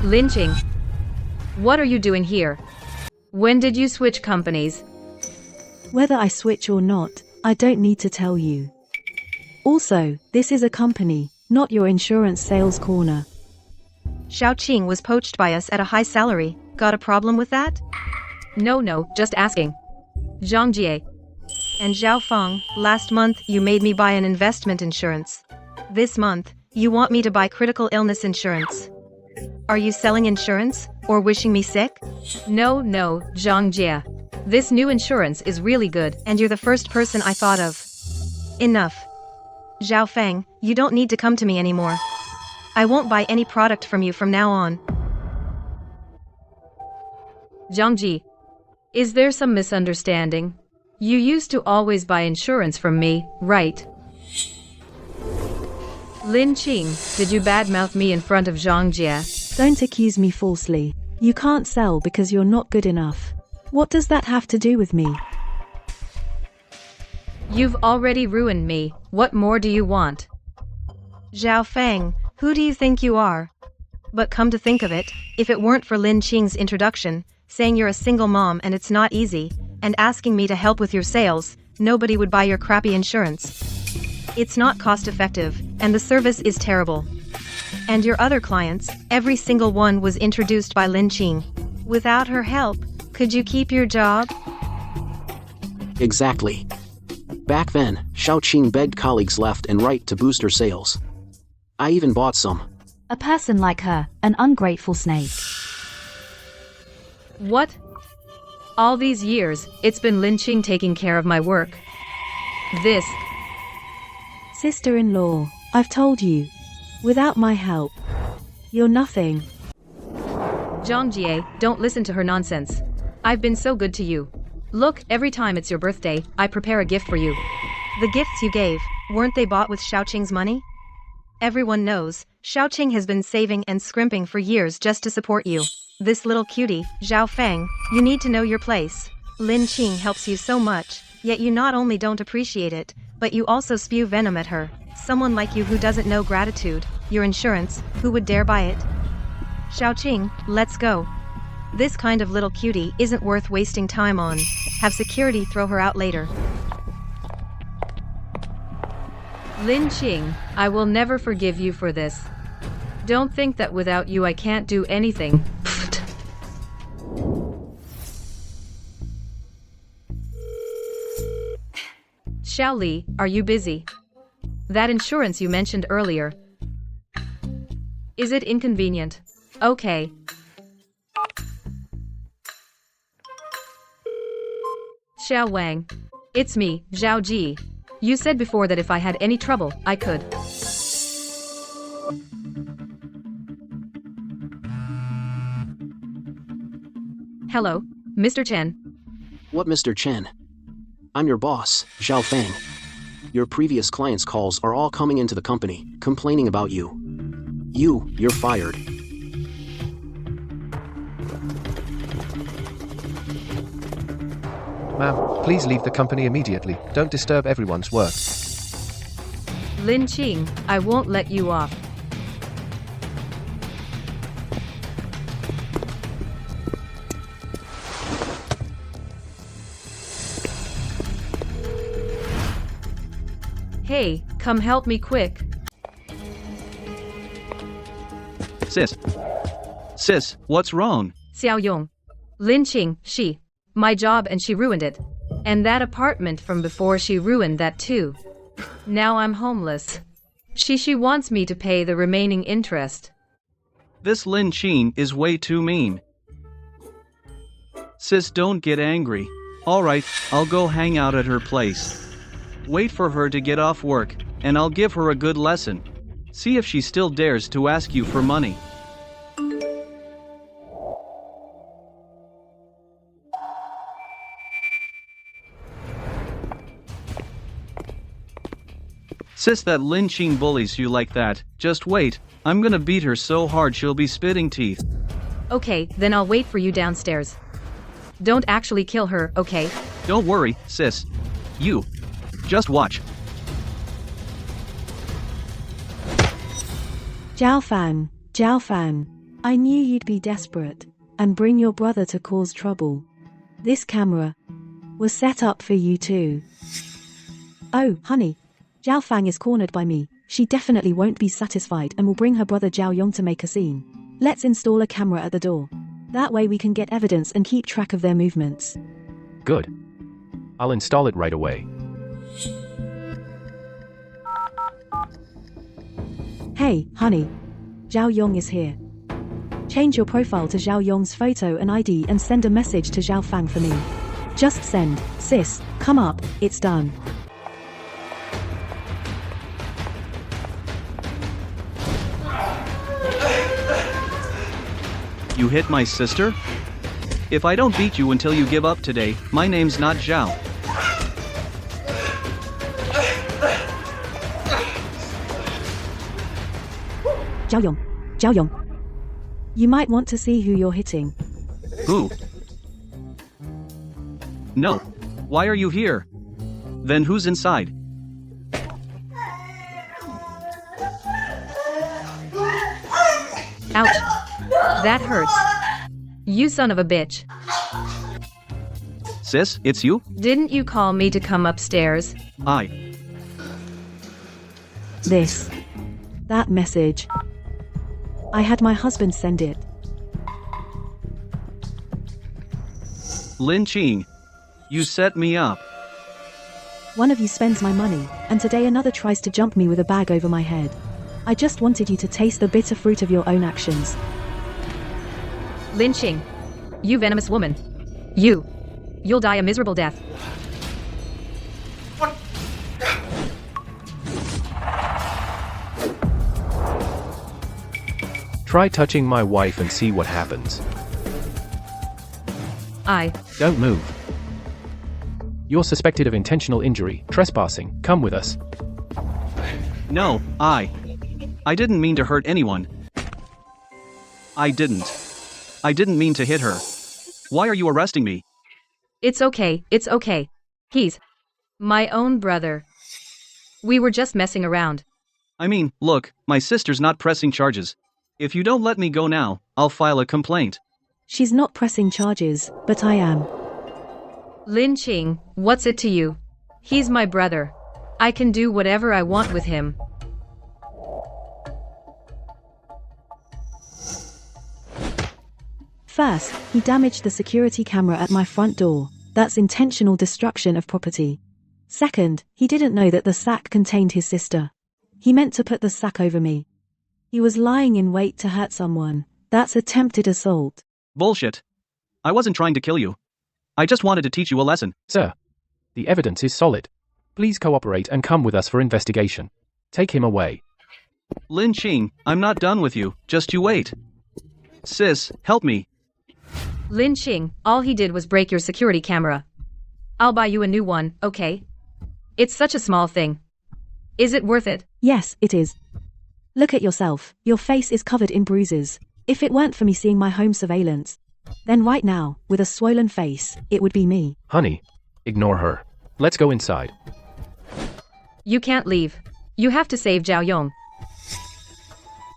Lynching. What are you doing here? When did you switch companies? Whether I switch or not, I don't need to tell you. Also, this is a company, not your insurance sales corner. Xiaoqing was poached by us at a high salary. Got a problem with that? No, just asking. Zhang Jie. And Zhao Feng, last month you made me buy an investment insurance. This month, you want me to buy critical illness insurance. Are you selling insurance, or wishing me sick? No, Zhang Jie. This new insurance is really good, and you're the first person I thought of. Enough. Zhao Feng, you don't need to come to me anymore. I won't buy any product from you from now on. Zhangji, is there some misunderstanding? You used to always buy insurance from me, right? Lin Qing, did you badmouth me in front of Zhang Jie? Don't accuse me falsely. You can't sell because you're not good enough. What does that have to do with me? You've already ruined me. What more do you want? Zhao Feng, who do you think you are? But come to think of it, if it weren't for Lin Qing's introduction, saying you're a single mom and it's not easy, and asking me to help with your sales, nobody would buy your crappy insurance. It's not cost effective, and the service is terrible. And your other clients, every single one was introduced by Lin Qing. Without her help, could you keep your job? Exactly. Back then, Xiaoqing begged colleagues left and right to boost her sales. I even bought some. A person like her, an ungrateful snake. What? All these years, it's been Lin Qing taking care of my work. This. Sister-in-law, I've told you. Without my help, you're nothing. Zhang Jie, don't listen to her nonsense. I've been so good to you. Look, every time it's your birthday, I prepare a gift for you. The gifts you gave, weren't they bought with Xiaoqing's money? Everyone knows, Xiaoqing has been saving and scrimping for years just to support you. This little cutie, Zhao Feng, you need to know your place. Lin Qing helps you so much, yet you not only don't appreciate it, but you also spew venom at her. Someone like you who doesn't know gratitude, your insurance, who would dare buy it? Xiaoqing, let's go. This kind of little cutie isn't worth wasting time on. Have security throw her out later. Lin Qing, I will never forgive you for this. Don't think that without you I can't do anything. Pfft. Xiao Li, are you busy? That insurance you mentioned earlier. Is it inconvenient? Okay. Xiao Wang. It's me, Zhao Ji. You said before that if I had any trouble, I could. Hello, Mr. Chen. What, Mr. Chen? I'm your boss, Zhao Feng. Your previous clients' calls are all coming into the company, complaining about you. You're fired. Ma'am, please leave the company immediately. Don't disturb everyone's work. Lin Qing, I won't let you off. Hey, come help me quick. Sis, what's wrong? Xiao Yong. Lin Qing, my job and she ruined it. And that apartment from before, she ruined that too. Now I'm homeless. She wants me to pay the remaining interest. This Lin Qing is way too mean. Sis, don't get angry. Alright, I'll go hang out at her place. Wait for her to get off work, and I'll give her a good lesson. See if she still dares to ask you for money. Sis, that Lin Qing bullies you like that. Just wait, I'm gonna beat her so hard she'll be spitting teeth. Okay, then I'll wait for you downstairs. Don't actually kill her, okay? Don't worry, sis. You. Just watch. Zhao Fan, I knew you'd be desperate and bring your brother to cause trouble. This camera was set up for you too. Oh, honey, Zhao Fang is cornered by me. She definitely won't be satisfied and will bring her brother Zhao Yong to make a scene. Let's install a camera at the door. That way we can get evidence and keep track of their movements. Good. I'll install it right away. Hey, honey. Zhao Yong is here. Change your profile to Zhao Yong's photo and ID and send a message to Zhao Fang for me. Just send. Sis, come up, it's done. You hit my sister? If I don't beat you until you give up today, my name's not Zhao. Zhao Yong. You might want to see who you're hitting. Who? No. Why are you here? Then who's inside? Ouch. That hurts. You son of a bitch. Sis, it's you? Didn't you call me to come upstairs? That message. I had my husband send it. Lin Qing. You set me up. One of you spends my money, and today another tries to jump me with a bag over my head. I just wanted you to taste the bitter fruit of your own actions. Lin Qing. You venomous woman. You'll die a miserable death. Try touching my wife and see what happens. Don't move. You're suspected of intentional injury, trespassing. Come with us. No, I didn't mean to hurt anyone. I didn't mean to hit her. Why are you arresting me? It's okay. He's my own brother. We were just messing around. I mean, look, my sister's not pressing charges. If you don't let me go now, I'll file a complaint. She's not pressing charges, but I am. Lin Qing, what's it to you? He's my brother. I can do whatever I want with him. First, he damaged the security camera at my front door. That's intentional destruction of property. Second, he didn't know that the sack contained his sister. He meant to put the sack over me. He was lying in wait to hurt someone. That's attempted assault. Bullshit. I wasn't trying to kill you. I just wanted to teach you a lesson. Sir, the evidence is solid. Please cooperate and come with us for investigation. Take him away. Lin Qing, I'm not done with you. Just you wait. Sis, help me. Lin Qing, all he did was break your security camera. I'll buy you a new one, okay? It's such a small thing. Is it worth it? Yes, it is. Look at yourself. Your face is covered in bruises. If it weren't for me seeing my home surveillance, then right now, with a swollen face, it would be me. Honey, ignore her. Let's go inside. You can't leave. You have to save Zhao Yong.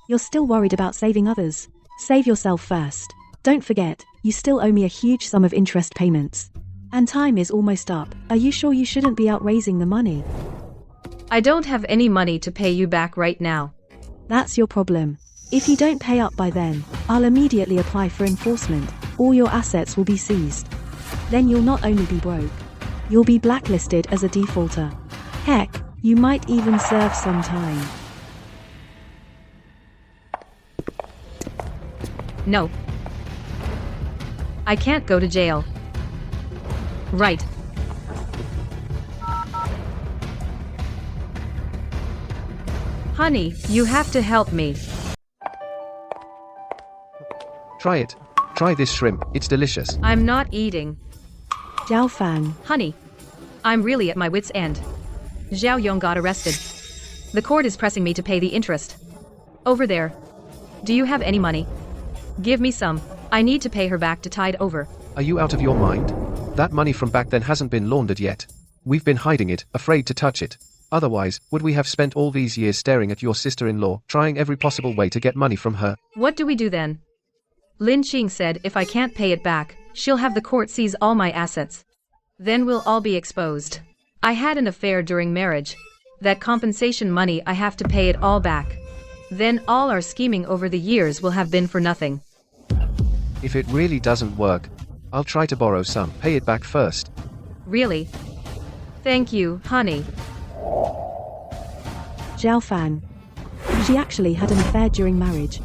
You're still worried about saving others. Save yourself first. Don't forget, you still owe me a huge sum of interest payments. And time is almost up. Are you sure you shouldn't be out raising the money? I don't have any money to pay you back right now. That's your problem. If you don't pay up by then, I'll immediately apply for enforcement. All your assets will be seized. Then you'll not only be broke, you'll be blacklisted as a defaulter. Heck, you might even serve some time. No. I can't go to jail. Right. Honey, you have to help me. Try it. Try this shrimp. It's delicious. I'm not eating. Zhao Fan. Honey, I'm really at my wit's end. Zhao Yong got arrested. The court is pressing me to pay the interest. Over there. Do you have any money? Give me some. I need to pay her back to tide over. Are you out of your mind? That money from back then hasn't been laundered yet. We've been hiding it, afraid to touch it. Otherwise, would we have spent all these years staring at your sister-in-law, trying every possible way to get money from her? What do we do then? Lin Qing said if I can't pay it back, she'll have the court seize all my assets. Then we'll all be exposed. I had an affair during marriage. That compensation money, I have to pay it all back. Then all our scheming over the years will have been for nothing. If it really doesn't work, I'll try to borrow some. Pay it back first. Really? Thank you, honey. Zhao Fan. She actually had an affair during marriage.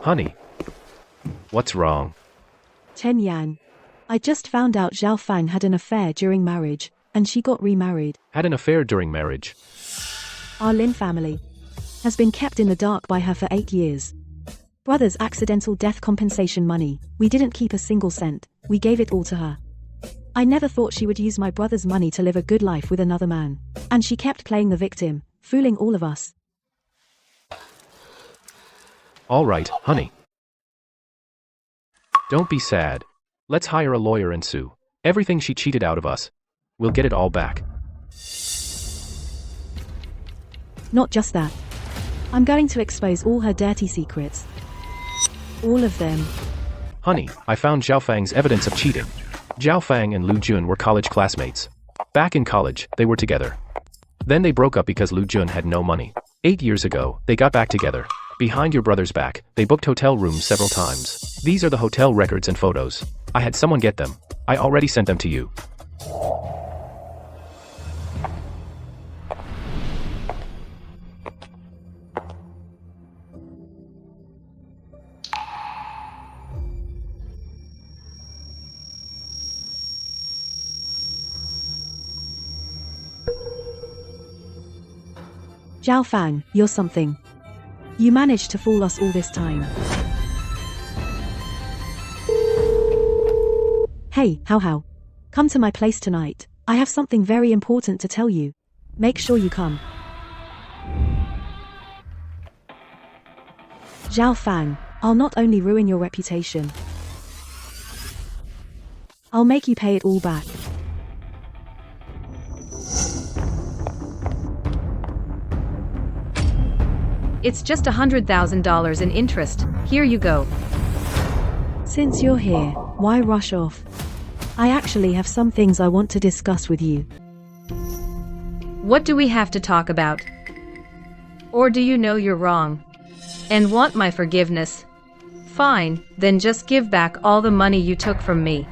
Honey, what's wrong? Chen Yan. I just found out Zhao Fan had an affair during marriage, and she got remarried. Had an affair during marriage. Our Lin family has been kept in the dark by her for 8 years. Brother's accidental death compensation money. We didn't keep a single cent. We gave it all to her. I never thought she would use my brother's money to live a good life with another man. And she kept playing the victim, fooling all of us. All right, honey. Don't be sad. Let's hire a lawyer and sue. Everything she cheated out of us. We'll get it all back. Not just that. I'm going to expose all her dirty secrets. All of them. Honey, I found Zhao Fang's evidence of cheating. Zhao Fang and Lu Jun were college classmates. Back in college, they were together. Then they broke up because Lu Jun had no money. 8 years ago, they got back together. Behind your brother's back, they booked hotel rooms several times. These are the hotel records and photos. I had someone get them. I already sent them to you. Zhao Fang, you're something. You managed to fool us all this time. Hey, How. Come to my place tonight. I have something very important to tell you. Make sure you come. Zhao Fang, I'll not only ruin your reputation, I'll make you pay it all back. It's just $100,000 in interest. Here you go. Since you're here, why rush off? I actually have some things I want to discuss with you. What do we have to talk about? Or do you know you're wrong and want my forgiveness? Fine, then just give back all the money you took from me.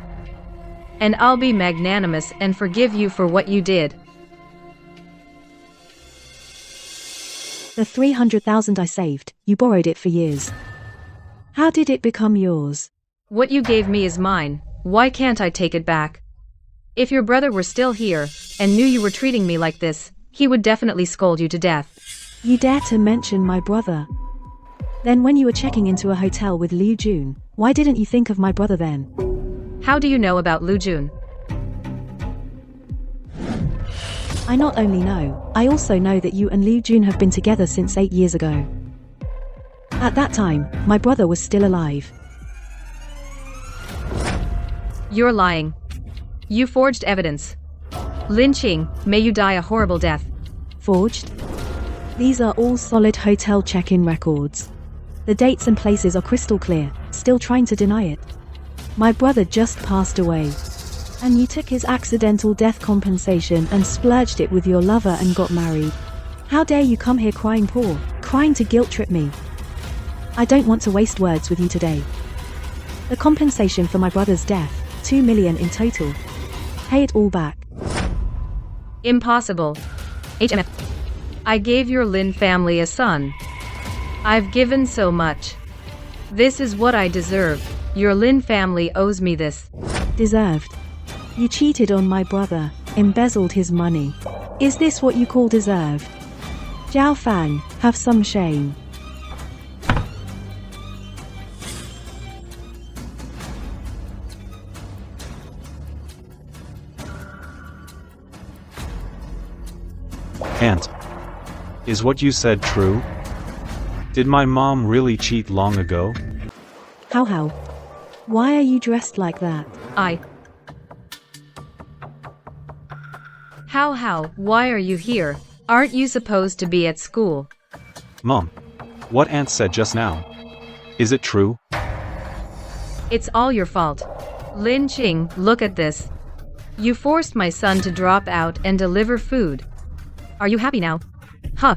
And I'll be magnanimous and forgive you for what you did. The 300,000 I saved, you borrowed it for years. How did it become yours? What you gave me is mine. Why can't I take it back? If your brother were still here and knew you were treating me like this, he would definitely scold you to death. You dare to mention my brother? Then when you were checking into a hotel with Liu Jun, why didn't you think of my brother then? How do you know about Liu Jun? I not only know, I also know that you and Liu Jun have been together since 8 years ago. At that time, my brother was still alive. You're lying. You forged evidence. Lin Qing, may you die a horrible death. Forged? These are all solid hotel check-in records. The dates and places are crystal clear, still trying to deny it. My brother just passed away. And you took his accidental death compensation and splurged it with your lover and got married. How dare you come here crying poor, crying to guilt-trip me? I don't want to waste words with you today. The compensation for my brother's death, 2 million in total. Pay it all back. Impossible. HMF. I gave your Lin family a son. I've given so much. This is what I deserve. Your Lin family owes me this. Deserved? You cheated on my brother, embezzled his money. Is this what you call deserved? Zhao Fang, have some shame. Aunt, is what you said true? Did my mom really cheat long ago? How? Why are you dressed like that? How, why are you here? Aren't you supposed to be at school? Mom, what Aunt said just now. Is it true? It's all your fault. Lin Qing, look at this. You forced my son to drop out and deliver food. Are you happy now? Huh.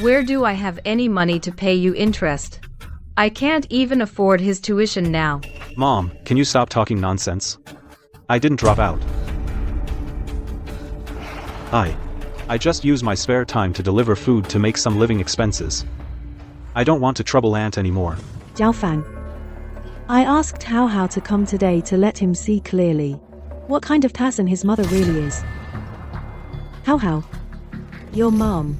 Where do I have any money to pay you interest? I can't even afford his tuition now. Mom, can you stop talking nonsense? I didn't drop out. I just use my spare time to deliver food to make some living expenses. I don't want to trouble Aunt anymore. Zhao Fang. I asked How to come today to let him see clearly what kind of person his mother really is. How? Your mom.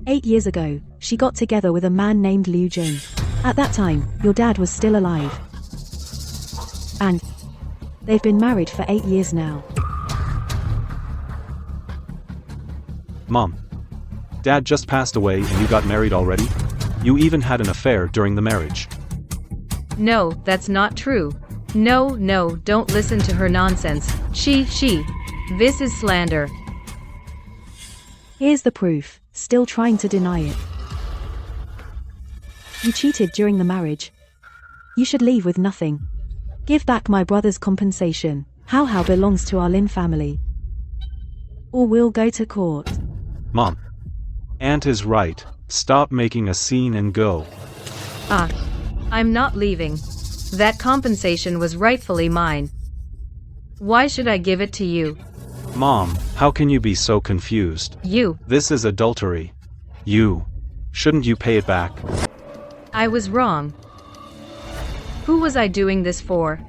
8 years ago, she got together with a man named Liu Jun. At that time, your dad was still alive. And they've been married for 8 years now. Mom. Dad just passed away and you got married already? You even had an affair during the marriage. No, that's not true. No, don't listen to her nonsense. She. This is slander. Here's the proof, still trying to deny it. You cheated during the marriage. You should leave with nothing. Give back my brother's compensation. How belongs to our Lin family. Or we'll go to court. Mom. Aunt is right. Stop making a scene and go. I'm not leaving. That compensation was rightfully mine. Why should I give it to you? Mom, how can you be so confused? This is adultery. Shouldn't you pay it back? I was wrong. Who was I doing this for?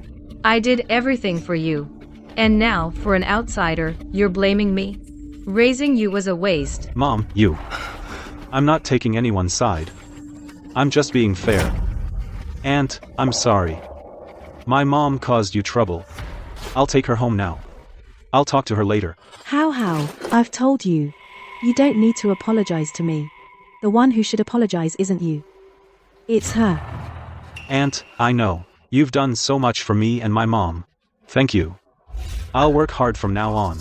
I did everything for you. And now, for an outsider, you're blaming me? Raising you was a waste. Mom, I'm not taking anyone's side. I'm just being fair. Aunt, I'm sorry. My mom caused you trouble. I'll take her home now. I'll talk to her later. How? I've told you. You don't need to apologize to me. The one who should apologize isn't you. It's her. Aunt, I know. You've done so much for me and my mom. Thank you. I'll work hard from now on.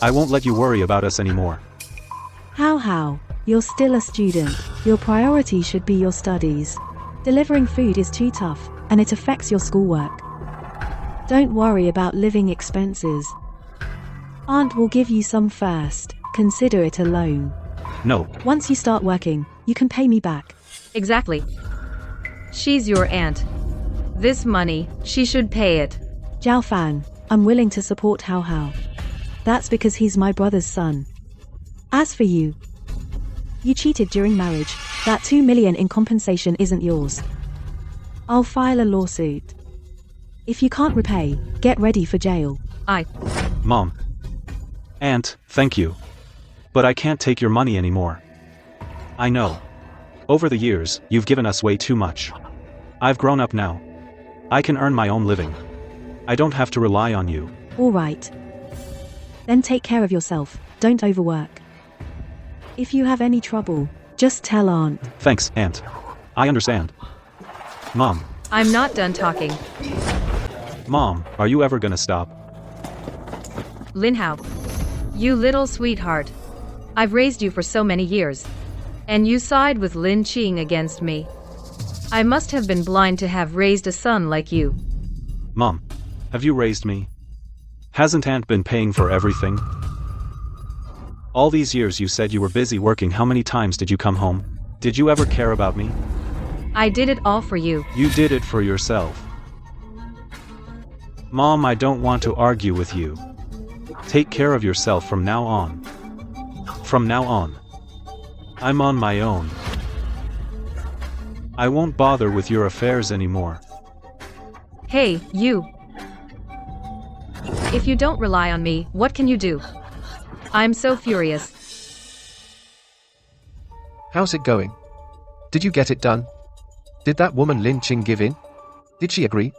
I won't let you worry about us anymore. How? You're still a student. Your priority should be your studies. Delivering food is too tough, and it affects your schoolwork. Don't worry about living expenses. Aunt will give you some first. Consider it a loan. No. Once you start working, you can pay me back. Exactly. She's your aunt. This money, she should pay it. Zhao Fan, I'm willing to support Hao. That's because he's my brother's son. As for you cheated during marriage. That 2 million in compensation isn't yours. I'll file a lawsuit. If you can't repay, get ready for jail. Mom. Aunt, thank you. But I can't take your money anymore. I know. Over the years, you've given us way too much. I've grown up now. I can earn my own living. I don't have to rely on you. All right. Then take care of yourself. Don't overwork. If you have any trouble, just tell Aunt. Thanks, Aunt. I understand. Mom. I'm not done talking. Mom, are you ever gonna stop? Lin Hao. You little sweetheart. I've raised you for so many years. And you side with Lin Qing against me. I must have been blind to have raised a son like you. Mom, have you raised me? Hasn't Aunt been paying for everything? All these years you said you were busy working. How many times did you come home? Did you ever care about me? I did it all for you. You did it for yourself. Mom, I don't want to argue with you. Take care of yourself from now on. From now on. I'm on my own. I won't bother with your affairs anymore. Hey, you. If you don't rely on me, what can you do? I'm so furious. How's it going? Did you get it done? Did that woman Lin Qing give in? Did she agree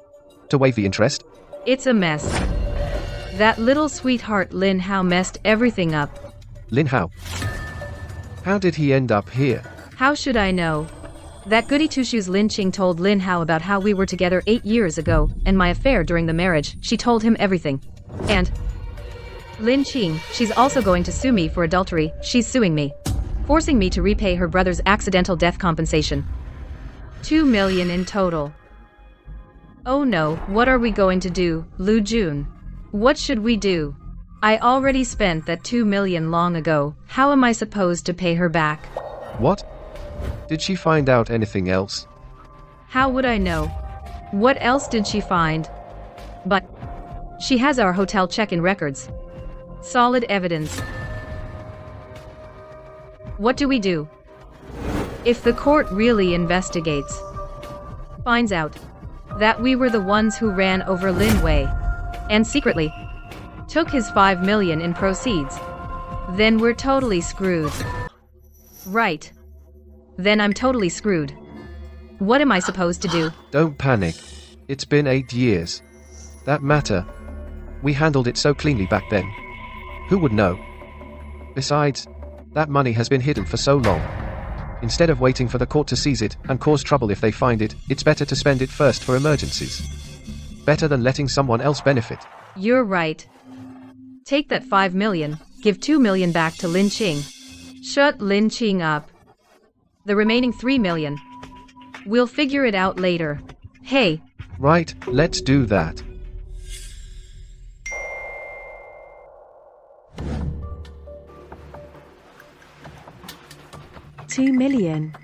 to waive the interest? It's a mess. That little sweetheart Lin Hao messed everything up. Lin Hao? How did he end up here? How should I know? That goody two-shoes Lin Qing told Lin Hao about how we were together 8 years ago, and my affair during the marriage. She told him everything. And Lin Qing, she's also going to sue me for adultery. She's suing me, forcing me to repay her brother's accidental death compensation. 2 million in total. Oh no, what are we going to do, Lu Jun? What should we do? I already spent that 2 million long ago. How am I supposed to pay her back? What? Did she find out anything else? How would I know? What else did she find? But she has our hotel check-in records. Solid evidence. What do we do? If the court really investigates, finds out that we were the ones who ran over Lin Wei and secretly took his 5 million in proceeds, then we're totally screwed. Right. Then I'm totally screwed. What am I supposed to do? Don't panic. It's been 8 years. That matter. We handled it so cleanly back then. Who would know? Besides, that money has been hidden for so long. Instead of waiting for the court to seize it and cause trouble if they find it, it's better to spend it first for emergencies. Better than letting someone else benefit. You're right. Take that 5 million, give 2 million back to Lin Qing. Shut Lin Qing up. The remaining 3 million. We'll figure it out later. Hey. Right, let's do that. $2 million.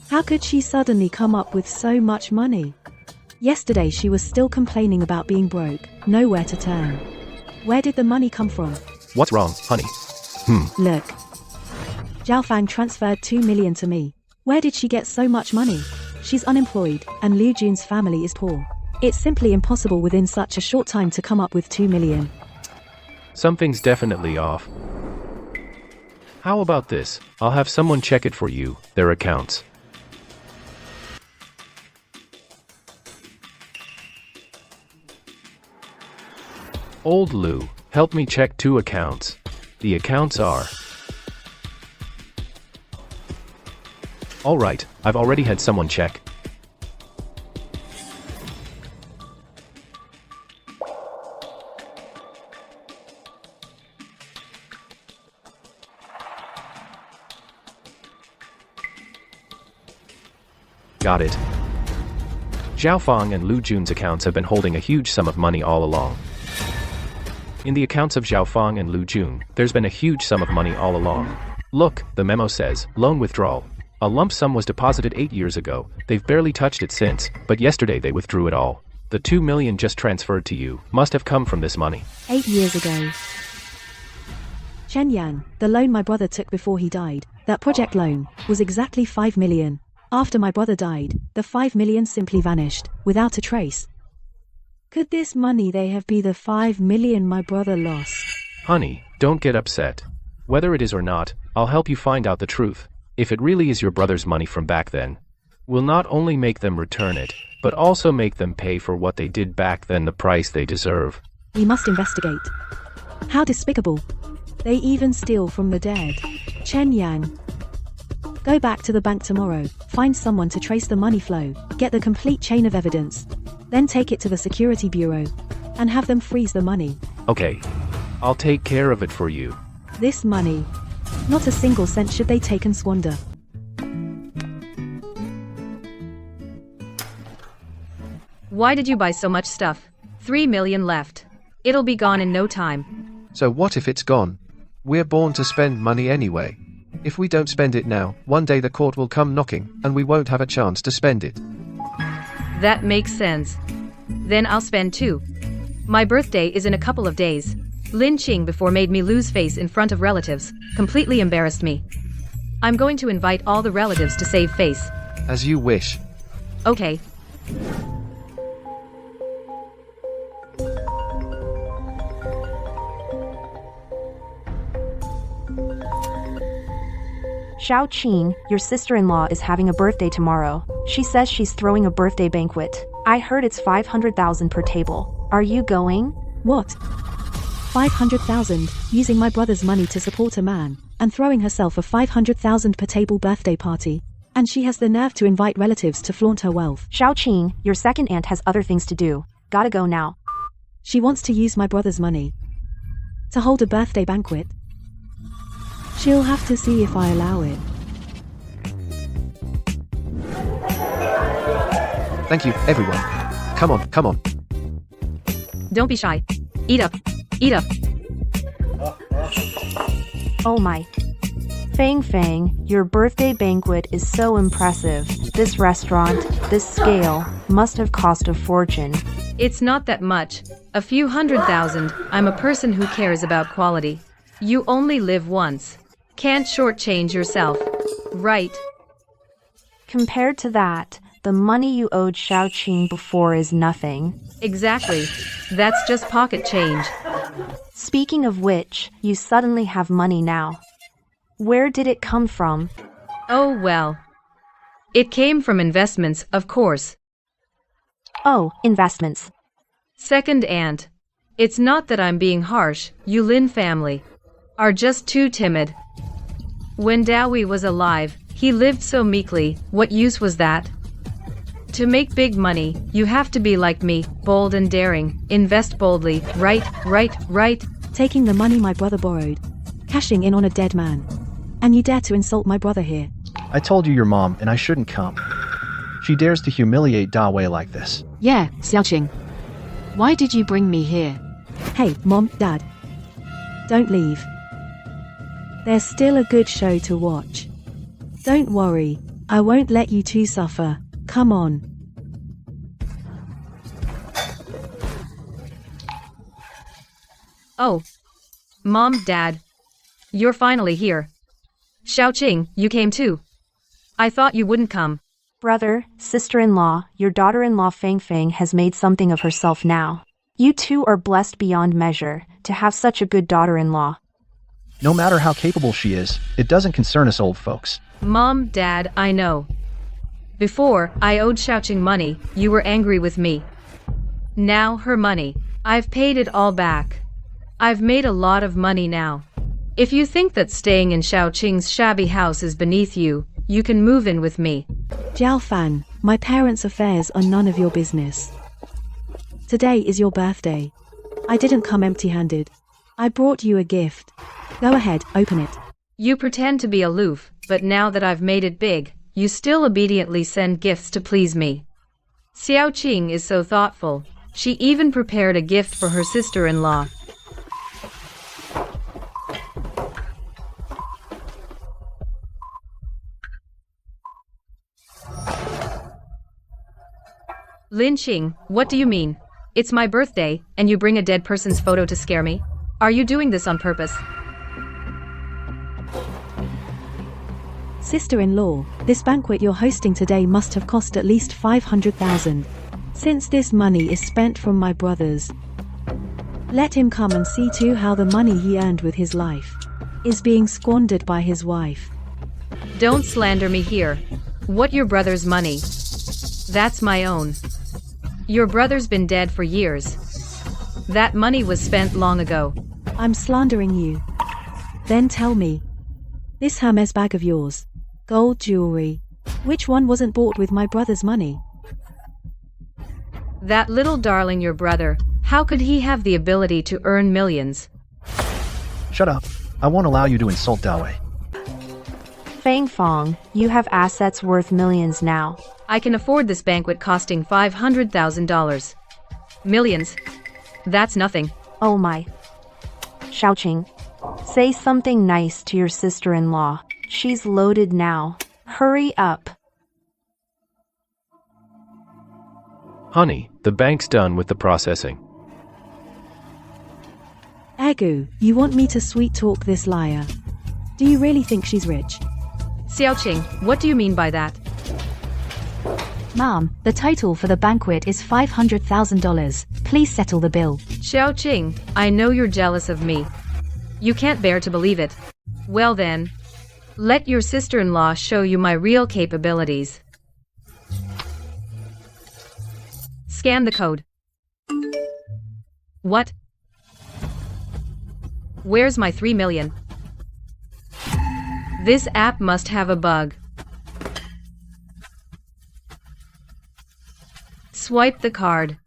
How could she suddenly come up with so much money? Yesterday she was still complaining about being broke, nowhere to turn. Where did the money come from? What's wrong, honey? Look. Zhao Fang transferred 2 million to me. Where did she get so much money? She's unemployed, and Liu Jun's family is poor. It's simply impossible within such a short time to come up with 2 million. Something's definitely off. How about this? I'll have someone check it for you, their accounts. Old Lou, help me check 2 accounts. The accounts are... Alright, I've already had someone check. Got it. Zhao Fang and Liu Jun's accounts have been holding a huge sum of money all along. In the accounts of Zhao Fang and Liu Jun, there's been a huge sum of money all along. Look, the memo says, loan withdrawal. A lump sum was deposited 8 years ago. They've barely touched it since, but yesterday they withdrew it all. The 2 million just transferred to you must have come from this money. 8 years ago. Chen Yan, the loan my brother took before he died, that project loan, was exactly 5 million. After my brother died, the 5 million simply vanished, without a trace. Could this money they have be the 5 million my brother lost? Honey, don't get upset. Whether it is or not, I'll help you find out the truth. If it really is your brother's money from back then, we'll not only make them return it, but also make them pay for what they did back then, the price they deserve. We must investigate. How despicable. They even steal from the dead. Chen Yang. Go back to the bank tomorrow, find someone to trace the money flow, get the complete chain of evidence, then take it to the security bureau, and have them freeze the money. Okay. I'll take care of it for you. This money. Not a single cent should they take and squander. Why did you buy so much stuff? 3 million left. It'll be gone in no time. So what if it's gone? We're born to spend money anyway. If we don't spend it now, one day the court will come knocking, and we won't have a chance to spend it. That makes sense. Then I'll spend 2. My birthday is in a couple of days. Lin Qing before made me lose face in front of relatives, completely embarrassed me. I'm going to invite all the relatives to save face. As you wish. Okay. Xiao Qing, your sister-in-law is having a birthday tomorrow. She says she's throwing a birthday banquet. I heard it's 500,000 per table. Are you going? What? 500,000, using my brother's money to support a man, and throwing herself a 500,000 per table birthday party. And she has the nerve to invite relatives to flaunt her wealth. Xiao Qing, your second aunt has other things to do. Gotta go now. She wants to use my brother's money to hold a birthday banquet. She'll have to see if I allow it. Thank you, everyone. Come on, come on. Don't be shy. Eat up. Eat up. Oh my. Fang, your birthday banquet is so impressive. This restaurant, this scale, must have cost a fortune. It's not that much. A few 100,000. I'm a person who cares about quality. You only live once. Can't shortchange yourself. Right. Compared to that, the money you owed Xiao Qing before is nothing. Exactly. That's just pocket change. Speaking of which, you suddenly have money now. Where did it come from? Oh well. It came from investments, of course. Oh, investments. Second aunt. It's not that I'm being harsh, you Lin family are just too timid. When Dowie was alive, he lived so meekly, what use was that? To make big money, you have to be like me, bold and daring, invest boldly, right. Taking the money my brother borrowed. Cashing in on a dead man. And you dare to insult my brother here. I told you your mom and I shouldn't come. She dares to humiliate Dawei like this. Yeah, Xiaoqing. Why did you bring me here? Hey, Mom, Dad. Don't leave. There's still a good show to watch. Don't worry, I won't let you two suffer. Come on. Oh. Mom, Dad. You're finally here. Xiaoqing, you came too. I thought you wouldn't come. Brother, sister-in-law, your daughter-in-law Fang Fang has made something of herself now. You two are blessed beyond measure to have such a good daughter-in-law. No matter how capable she is, it doesn't concern us old folks. Mom, Dad, I know. Before, I owed Xiaoqing money, you were angry with me. Now, her money. I've paid it all back. I've made a lot of money now. If you think that staying in Xiaoqing's shabby house is beneath you, you can move in with me. Jiao Fan, my parents' affairs are none of your business. Today is your birthday. I didn't come empty-handed. I brought you a gift. Go ahead, open it. You pretend to be aloof, but now that I've made it big, you still obediently send gifts to please me. Xiaoqing is so thoughtful. She even prepared a gift for her sister-in-law. Lin Qing, what do you mean? It's my birthday, and you bring a dead person's photo to scare me? Are you doing this on purpose? Sister-in-law, this banquet you're hosting today must have cost at least 500,000. Since this money is spent from my brothers, let him come and see too how the money he earned with his life is being squandered by his wife. Don't slander me here. What your brother's money? That's my own. Your brother's been dead for years. That money was spent long ago. I'm slandering you. Then tell me, this Hermes bag of yours, gold jewelry, which one wasn't bought with my brother's money? That little darling your brother, how could he have the ability to earn millions? Shut up. I won't allow you to insult Dawei. Fang Fang, you have assets worth millions now. I can afford this banquet costing $500,000. Millions. That's nothing. Oh my. Xiaoqing, say something nice to your sister-in-law. She's loaded now. Hurry up. Honey, the bank's done with the processing. Egu, you want me to sweet-talk this liar? Do you really think she's rich? Xiaoqing, what do you mean by that? Ma'am, the total for the banquet is $500,000. Please settle the bill. Xiaoqing, I know you're jealous of me. You can't bear to believe it. Well then, let your sister-in-law show you my real capabilities. Scan the code. What? Where's my 3 million? This app must have a bug. Swipe the card.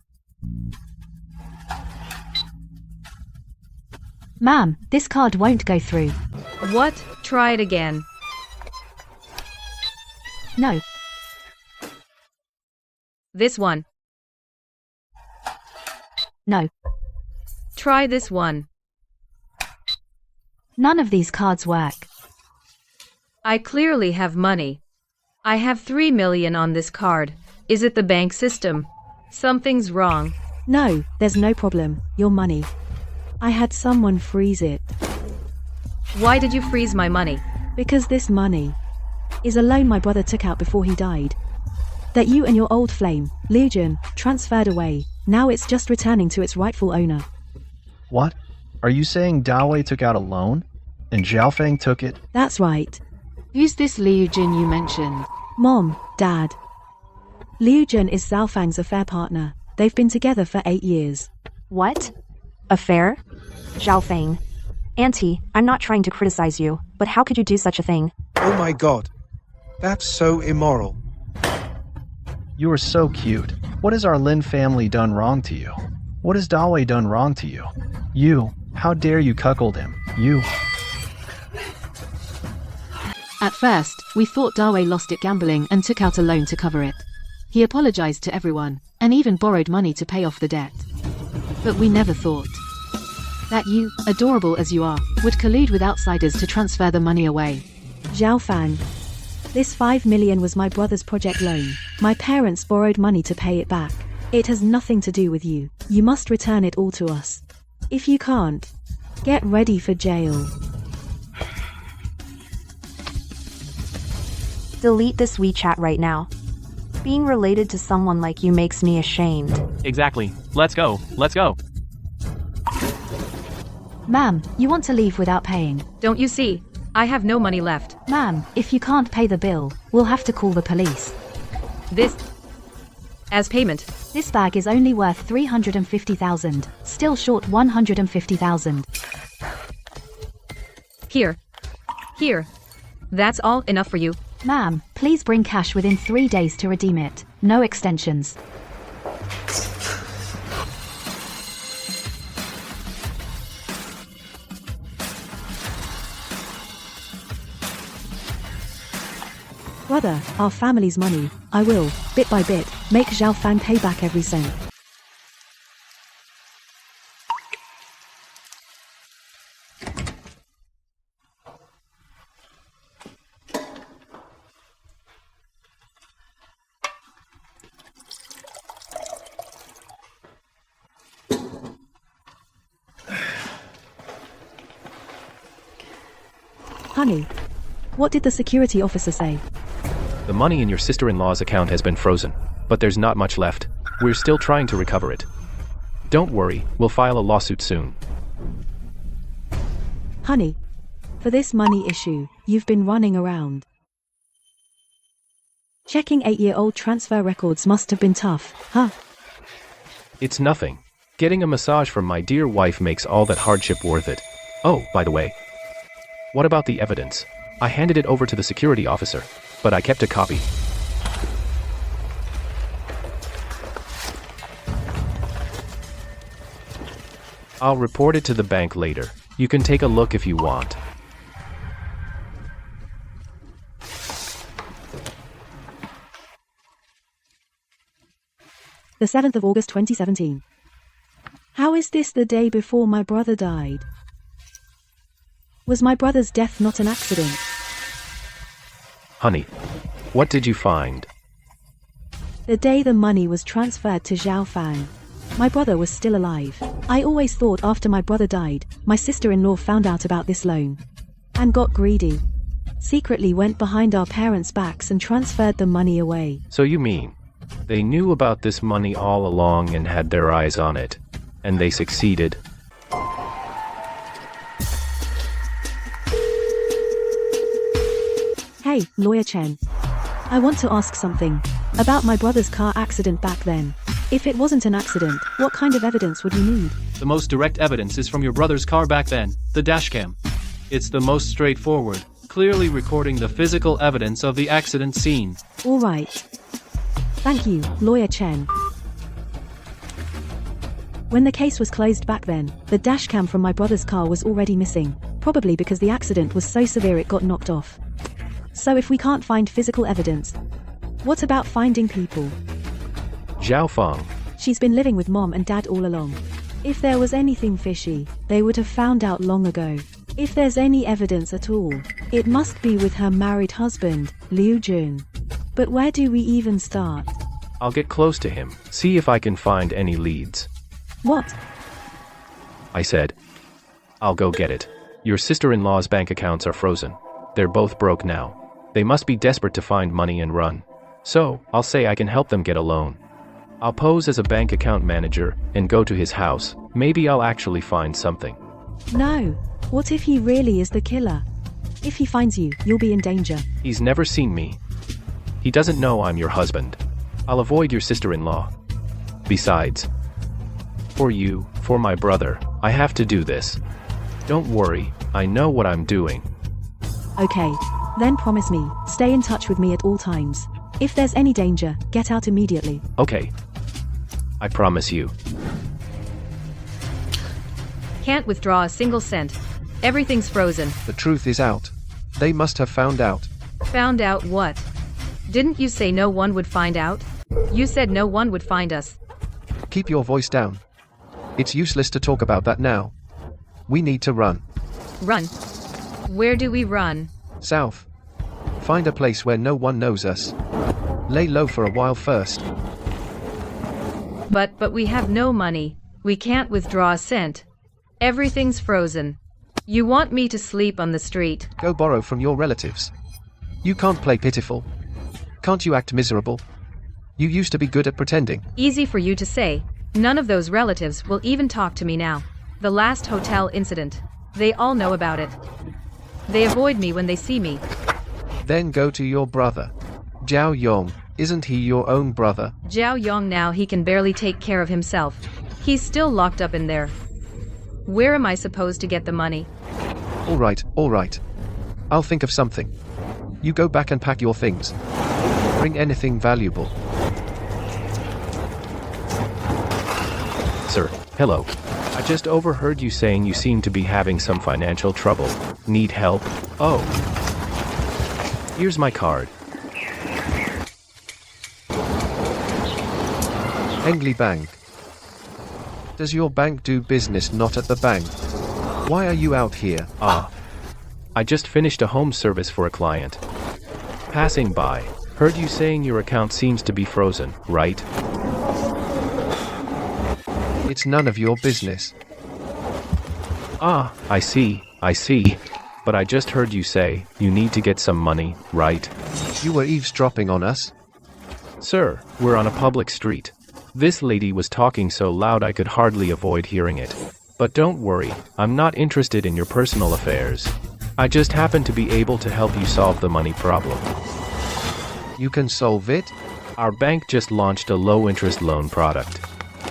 Ma'am, this card won't go through. What? Try it again. No. This one. No. Try this one. None of these cards work. I clearly have money. I have 3 million on this card. Is it the bank system? Something's wrong. No, there's no problem. Your money. I had someone freeze it. Why did you freeze my money? Because this money is a loan my brother took out before he died. That you and your old flame, Liu Jun, transferred away. Now it's just returning to its rightful owner. What? Are you saying Dawei took out a loan? And Zhao Feng took it? That's right. Who's this Liu Jin you mentioned? Mom, Dad. Liu Jun is Zhao Fang's affair partner. They've been together for 8 years. What? Affair? Zhao Fang. Auntie, I'm not trying to criticize you, but how could you do such a thing? Oh my god. That's so immoral. You are so cute. What has our Lin family done wrong to you? What has Dawei done wrong to you? You, how dare you cuckold him? You. At first, we thought Dawei lost it gambling and took out a loan to cover it. He apologized to everyone, and even borrowed money to pay off the debt. But we never thought that you, adorable as you are, would collude with outsiders to transfer the money away. Zhao Fang. This 5 million was my brother's project loan. My parents borrowed money to pay it back. It has nothing to do with you. You must return it all to us. If you can't, get ready for jail. Delete this WeChat right now. Being related to someone like you makes me ashamed. Exactly. Let's go. Let's go. Ma'am, you want to leave without paying. Don't you see? I have no money left. Ma'am, if you can't pay the bill, we'll have to call the police. This as payment. This bag is only worth 350,000, still short 150,000. Here. Here. That's all enough for you. Ma'am, please bring cash within 3 days to redeem it. No extensions. Brother, our family's money. I will, bit by bit, make Zhao Fang pay back every cent. Honey, what did the security officer say? The money in your sister-in-law's account has been frozen, but there's not much left. We're still trying to recover it. Don't worry, we'll file a lawsuit soon. Honey, for this money issue, you've been running around. Checking 8-year-old transfer records must have been tough, huh? It's nothing. Getting a massage from my dear wife makes all that hardship worth it. Oh, by the way, what about the evidence? I handed it over to the security officer, but I kept a copy. I'll report it to the bank later. You can take a look if you want. The 7th of August 2017. How is this the day before my brother died? Was my brother's death not an accident? Honey, what did you find? The day the money was transferred to Zhao Fang, my brother was still alive. I always thought after my brother died, my sister-in-law found out about this loan and got greedy. Secretly went behind our parents' backs and transferred the money away. So you mean, they knew about this money all along and had their eyes on it, and they succeeded? Hey, Lawyer Chen. I want to ask something about my brother's car accident back then. If it wasn't an accident, what kind of evidence would you need? The most direct evidence is from your brother's car back then, the dashcam. It's the most straightforward, clearly recording the physical evidence of the accident scene. All right. Thank you, Lawyer Chen. When the case was closed back then, the dashcam from my brother's car was already missing, probably because the accident was so severe it got knocked off. So if we can't find physical evidence, what about finding people? Zhao Fang. She's been living with Mom and Dad all along. If there was anything fishy, they would have found out long ago. If there's any evidence at all, it must be with her married husband, Liu Jun. But where do we even start? I'll get close to him, see if I can find any leads. What? I said. I'll go get it. Your sister-in-law's bank accounts are frozen. They're both broke now. They must be desperate to find money and run. So, I'll say I can help them get a loan. I'll pose as a bank account manager and go to his house. Maybe I'll actually find something. No. What if he really is the killer? If he finds you, you'll be in danger. He's never seen me. He doesn't know I'm your husband. I'll avoid your sister-in-law. Besides, for you, for my brother, I have to do this. Don't worry, I know what I'm doing. Okay. Then promise me, stay in touch with me at all times. If there's any danger, get out immediately. Okay. I promise you. Can't withdraw a single cent. Everything's frozen. The truth is out. They must have found out. Found out what? Didn't you say no one would find out? You said no one would find us. Keep your voice down. It's useless to talk about that now. We need to run. Run? Where do we run? South. Find a place where no one knows us. Lay low for a while first. But we have no money. We can't withdraw a cent. Everything's frozen. You want me to sleep on the street? Go borrow from your relatives. You can't play pitiful. Can't you act miserable? You used to be good at pretending. Easy for you to say. None of those relatives will even talk to me now. The last hotel incident. They all know about it. They avoid me when they see me. Then go to your brother. Zhao Yong, isn't he your own brother? Zhao Yong now he can barely take care of himself. He's still locked up in there. Where am I supposed to get the money? All right. I'll think of something. You go back and pack your things. Bring anything valuable. Sir, hello. I just overheard you saying you seem to be having some financial trouble. Need help? Oh. Here's my card. Hengli Bank. Does your bank do business not at the bank? Why are you out here? I just finished a home service for a client. Passing by. Heard you saying your account seems to be frozen, right? It's none of your business. I see. But I just heard you say you need to get some money, right? You were eavesdropping on us? Sir, we're on a public street. This lady was talking so loud I could hardly avoid hearing it. But don't worry, I'm not interested in your personal affairs. I just happen to be able to help you solve the money problem. You can solve it? Our bank just launched a low-interest loan product.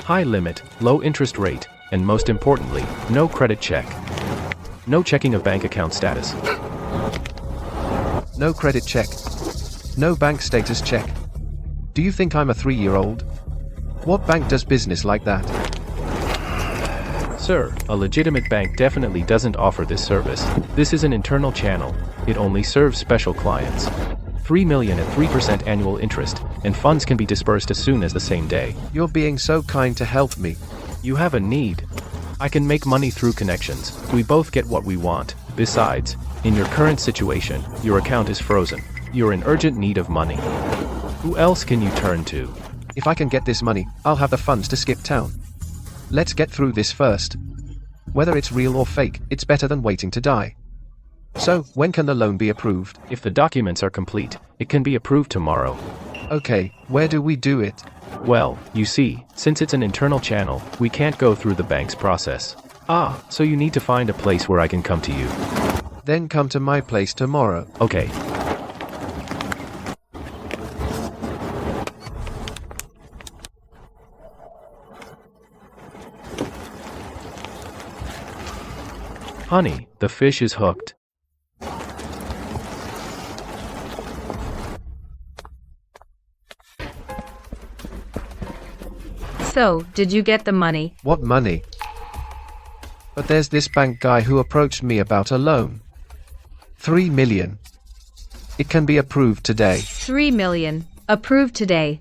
High limit, low interest rate, and most importantly, no credit check. No checking of bank account status. No credit check. No bank status check. Do you think I'm a 3-year-old? What bank does business like that? Sir, a legitimate bank definitely doesn't offer this service. This is an internal channel. It only serves special clients. 3 million at 3% annual interest, and funds can be dispersed as soon as the same day. You're being so kind to help me. You have a need. I can make money through connections. We both get what we want. Besides, in your current situation, your account is frozen. You're in urgent need of money. Who else can you turn to? If I can get this money, I'll have the funds to skip town. Let's get through this first. Whether it's real or fake, it's better than waiting to die. So, when can the loan be approved? If the documents are complete, it can be approved tomorrow. Okay, where do we do it? Well, you see, since it's an internal channel, we can't go through the bank's process. So you need to find a place where I can come to you. Then come to my place tomorrow. Okay. Honey, the fish is hooked. So, did you get the money? What money? But there's this bank guy who approached me about a loan. 3 million. It can be approved today. 3 million. Approved today.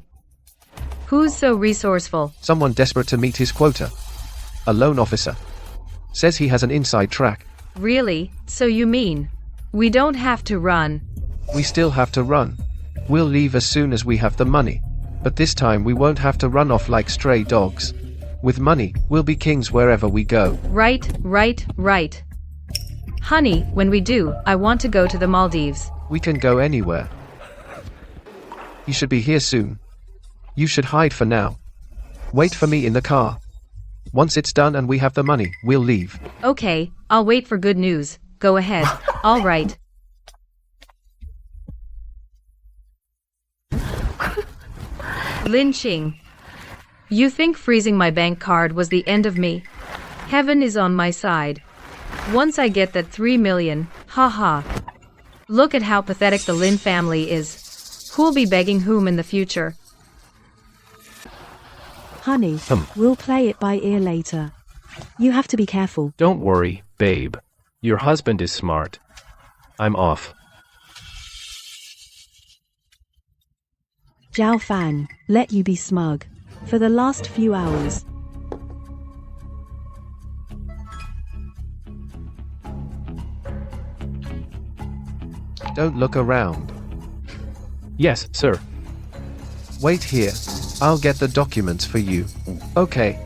Who's so resourceful? Someone desperate to meet his quota. A loan officer. Says he has an inside track. Really? So you mean we don't have to run? We still have to run. We'll leave as soon as we have the money. But this time we won't have to run off like stray dogs. With money, we'll be kings wherever we go. Right. Honey, when we do, I want to go to the Maldives. We can go anywhere. He should be here soon. You should hide for now. Wait for me in the car. Once it's done and we have the money, we'll leave. Okay, I'll wait for good news. Go ahead. All right. Lin Qing. You think freezing my bank card was the end of me? Heaven is on my side. Once I get that 3 million, haha. Look at how pathetic the Lin family is. Who'll be begging whom in the future? Honey, we'll play it by ear later. You have to be careful. Don't worry, babe. Your husband is smart. I'm off. Zhao Fang, let you be smug. For the last few hours. Don't look around. Yes, sir. Wait here. I'll get the documents for you. Okay.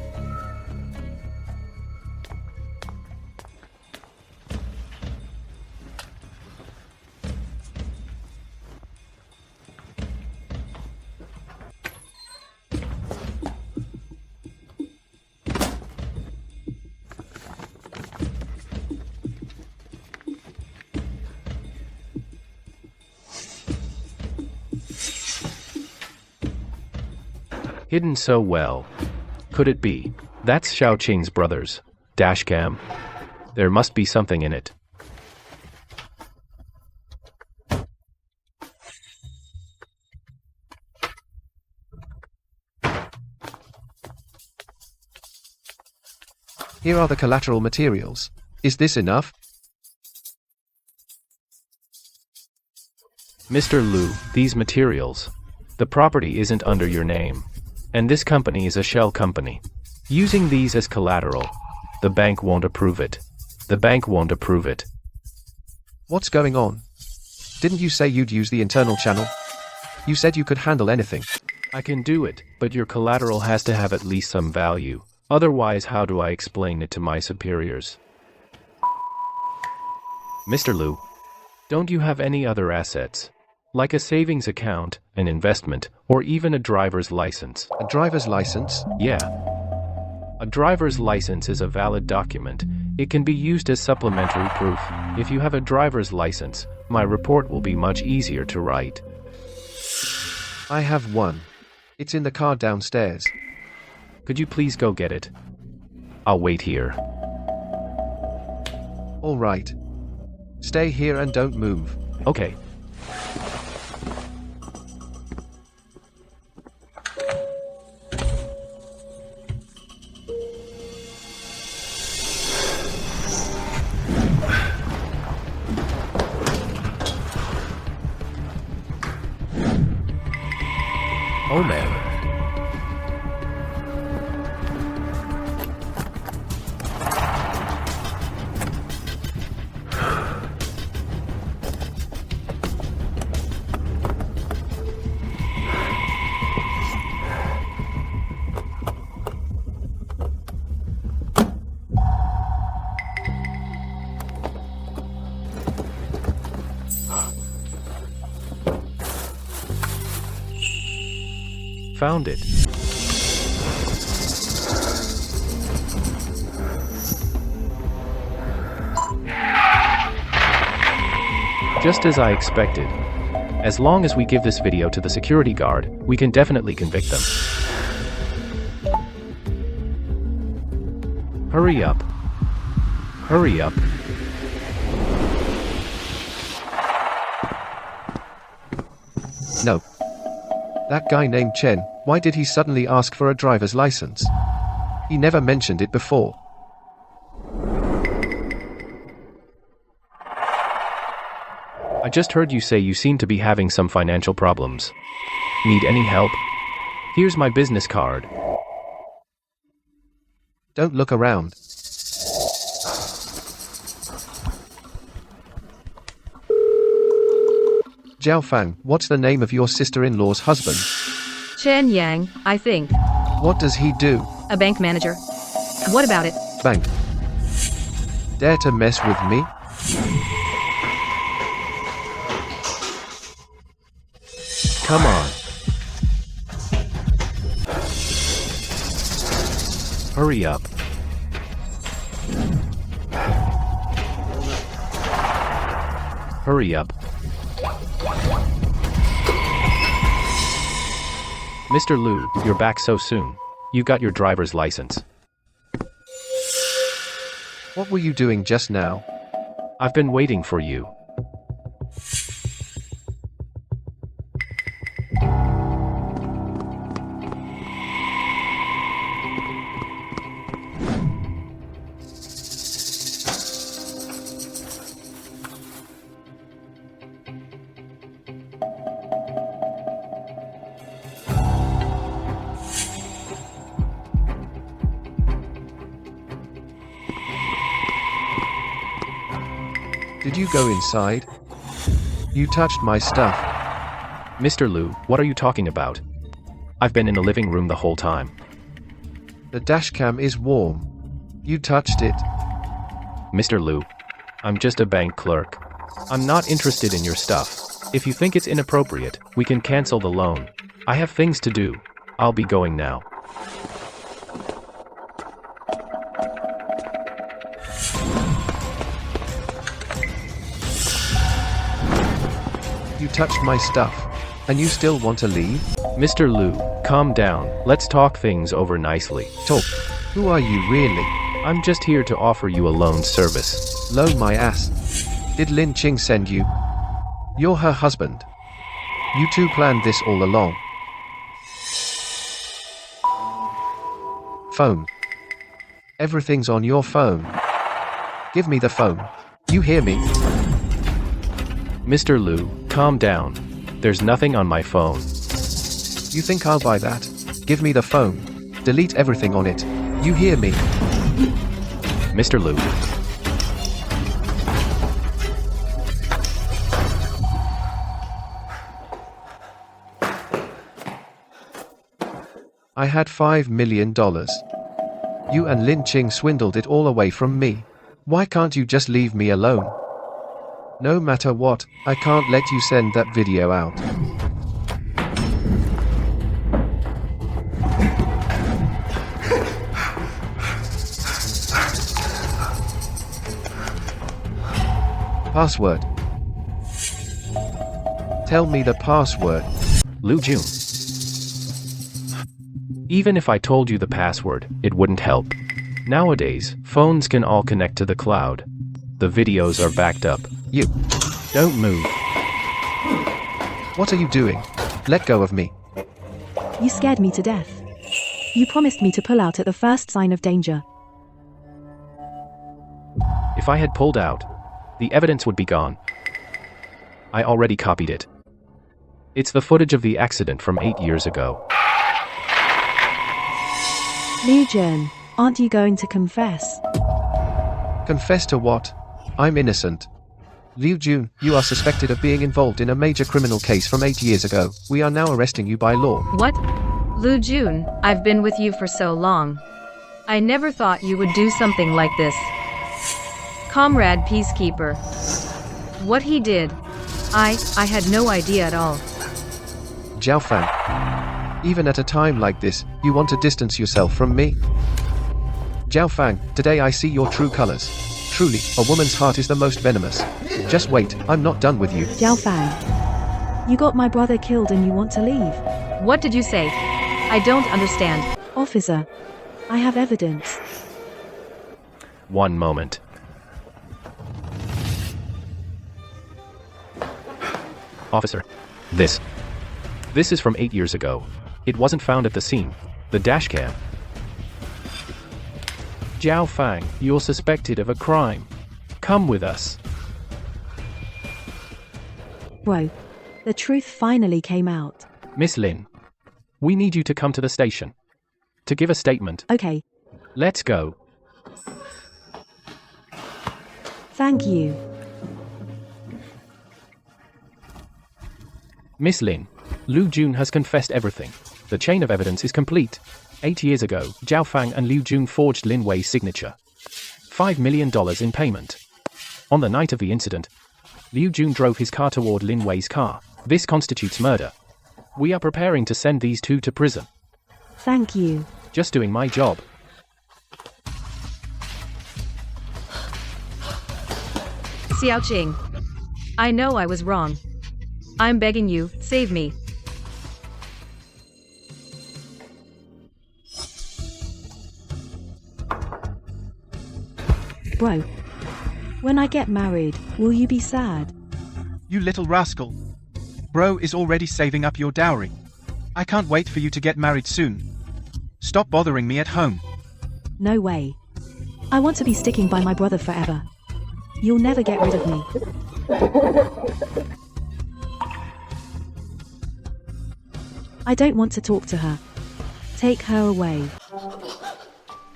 Hidden so well. Could it be? That's Xiaoqing's brothers. Dashcam. There must be something in it. Here are the collateral materials. Is this enough? Mr. Liu, these materials. The property isn't under your name. And this company is a shell company. Using these as collateral, the bank won't approve it. The bank won't approve it. What's going on? Didn't you say you'd use the internal channel? You said you could handle anything. I can do it, but your collateral has to have at least some value. Otherwise, how do I explain it to my superiors? Mr. Liu, don't you have any other assets? Like a savings account, an investment, or even a driver's license. A driver's license? Yeah. A driver's license is a valid document. It can be used as supplementary proof. If you have a driver's license, my report will be much easier to write. I have one. It's in the car downstairs. Could you please go get it? I'll wait here. All right. Stay here and don't move. Okay. Oh man. Found it. Just as I expected. As long as we give this video to the security guard, we can definitely convict them. Hurry up. Hurry up. No. That guy named Chen, why did he suddenly ask for a driver's license? He never mentioned it before. I just heard you say you seem to be having some financial problems. Need any help? Here's my business card. Don't look around. Zhao Fang, what's the name of your sister-in-law's husband? Chen Yang, I think. What does he do? A bank manager. What about it? Bank. Dare to mess with me? Come on. Hurry up. Hurry up. Mr. Liu, you're back so soon. You got your driver's license. What were you doing just now? I've been waiting for you. Did you go inside? You touched my stuff. Mr. Liu, what are you talking about? I've been in the living room the whole time. The dashcam is warm. You touched it. Mr. Liu, I'm just a bank clerk. I'm not interested in your stuff. If you think it's inappropriate, we can cancel the loan. I have things to do. I'll be going now. You touched my stuff. And you still want to leave? Mr. Liu, calm down. Let's talk things over nicely. Talk. Who are you really? I'm just here to offer you a loan service. Loan my ass. Did Lin Qing send you? You're her husband. You two planned this all along. Phone. Everything's on your phone. Give me the phone. You hear me? Mr. Liu, calm down. There's nothing on my phone. You think I'll buy that? Give me the phone. Delete everything on it. You hear me? Mr. Liu. I had $5 million. You and Lin Qing swindled it all away from me. Why can't you just leave me alone? No matter what, I can't let you send that video out. Password. Tell me the password. Liu Jun. Even if I told you the password, it wouldn't help. Nowadays, phones can all connect to the cloud. The videos are backed up. You. Don't move. What are you doing? Let go of me. You scared me to death. You promised me to pull out at the first sign of danger. If I had pulled out, the evidence would be gone. I already copied it. It's the footage of the accident from 8 years ago. Liu Jun, aren't you going to confess? Confess to what? I'm innocent. Liu Jun, you are suspected of being involved in a major criminal case from 8 years ago. We are now arresting you by law. What? Liu Jun, I've been with you for so long. I never thought you would do something like this. Comrade Peacekeeper. What he did, I had no idea at all. Zhao Fang. Even at a time like this, you want to distance yourself from me? Zhao Fang, today I see your true colors. Truly, a woman's heart is the most venomous. Just wait, I'm not done with you. Zhao Fang. You got my brother killed and you want to leave. What did you say? I don't understand. Officer, I have evidence. One moment. Officer. This is from 8 years ago. It wasn't found at the scene. The dashcam. Zhao Fang, you're suspected of a crime. Come with us. Bro, the truth finally came out. Miss Lin, we need you to come to the station. To give a statement. Okay. Let's go. Thank you. Miss Lin, Liu Jun has confessed everything. The chain of evidence is complete. 8 years ago, Zhao Fang and Liu Jun forged Lin Wei's signature. $5 million in payment. On the night of the incident, Liu Jun drove his car toward Lin Wei's car. This constitutes murder. We are preparing to send these two to prison. Thank you. Just doing my job. Xiaoqing. I know I was wrong. I'm begging you, save me. Bro, when I get married, will you be sad? You little rascal. Bro is already saving up your dowry. I can't wait for you to get married soon. Stop bothering me at home. No way. I want to be sticking by my brother forever. You'll never get rid of me. I don't want to talk to her. Take her away.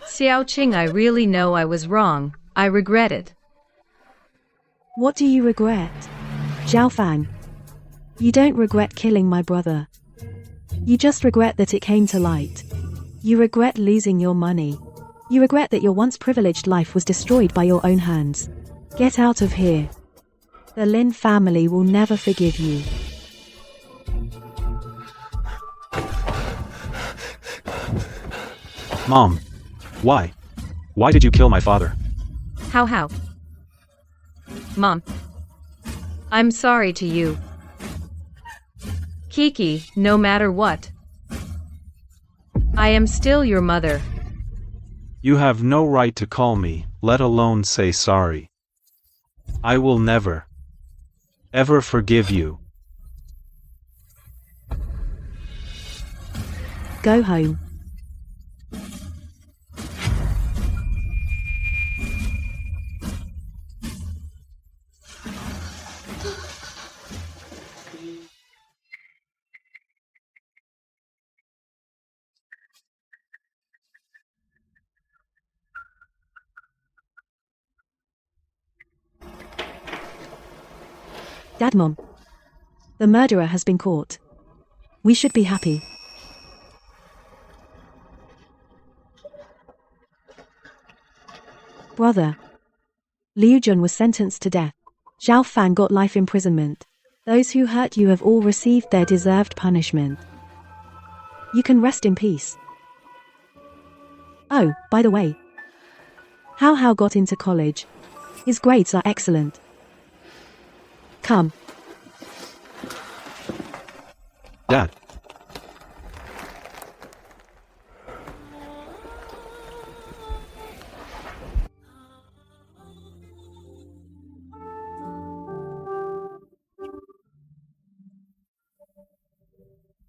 Xiaoqing, I really know I was wrong. I regret it. What do you regret? Zhaofang. You don't regret killing my brother. You just regret that it came to light. You regret losing your money. You regret that your once privileged life was destroyed by your own hands. Get out of here. The Lin family will never forgive you. Mom. Why? Why did you kill my father? How? Mom. I'm sorry to you. Kiki, no matter what. I am still your mother. You have no right to call me, let alone say sorry. I will never, ever forgive you. Go home. Dad, Mom. The murderer has been caught. We should be happy. Brother. Liu Jun was sentenced to death. Zhao Fan got life imprisonment. Those who hurt you have all received their deserved punishment. You can rest in peace. Oh, by the way. How got into college. His grades are excellent. Come. Dad.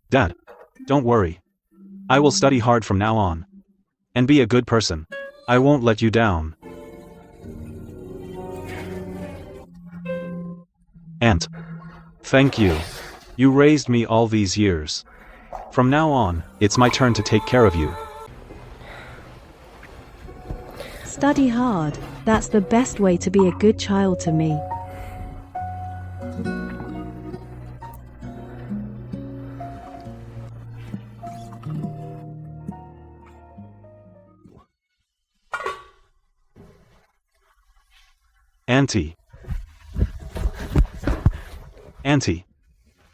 Dad, don't worry. I will study hard from now on. And be a good person. I won't let you down. Aunt. Thank you. You raised me all these years. From now on, it's my turn to take care of you. Study hard. That's the best way to be a good child to me. Auntie.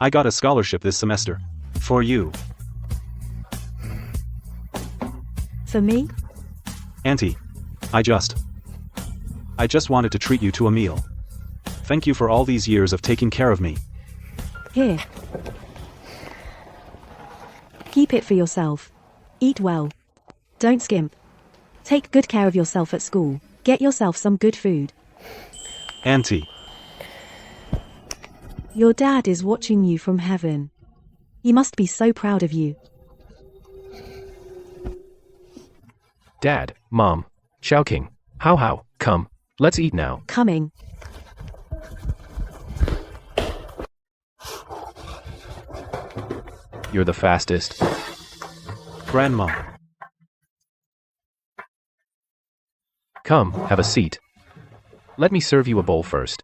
I got a scholarship this semester. For you. For me? Auntie. I just wanted to treat you to a meal. Thank you for all these years of taking care of me. Here. Keep it for yourself. Eat well. Don't skimp. Take good care of yourself at school. Get yourself some good food. Auntie. Your dad is watching you from heaven. He must be so proud of you. Dad, Mom, Xiaoqing, how, come, let's eat now. Coming. You're the fastest. Grandma. Come, have a seat. Let me serve you a bowl first.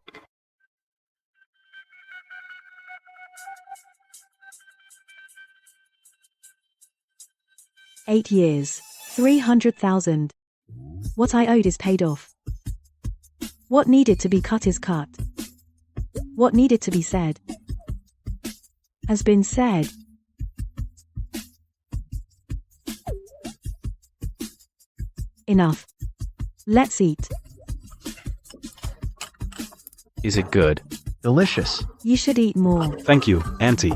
$8 years. 300,000. What I owed is paid off. What needed to be cut is cut. What needed to be said has been said. Enough. Let's eat. Is it good? Delicious. You should eat more. Thank you, Auntie.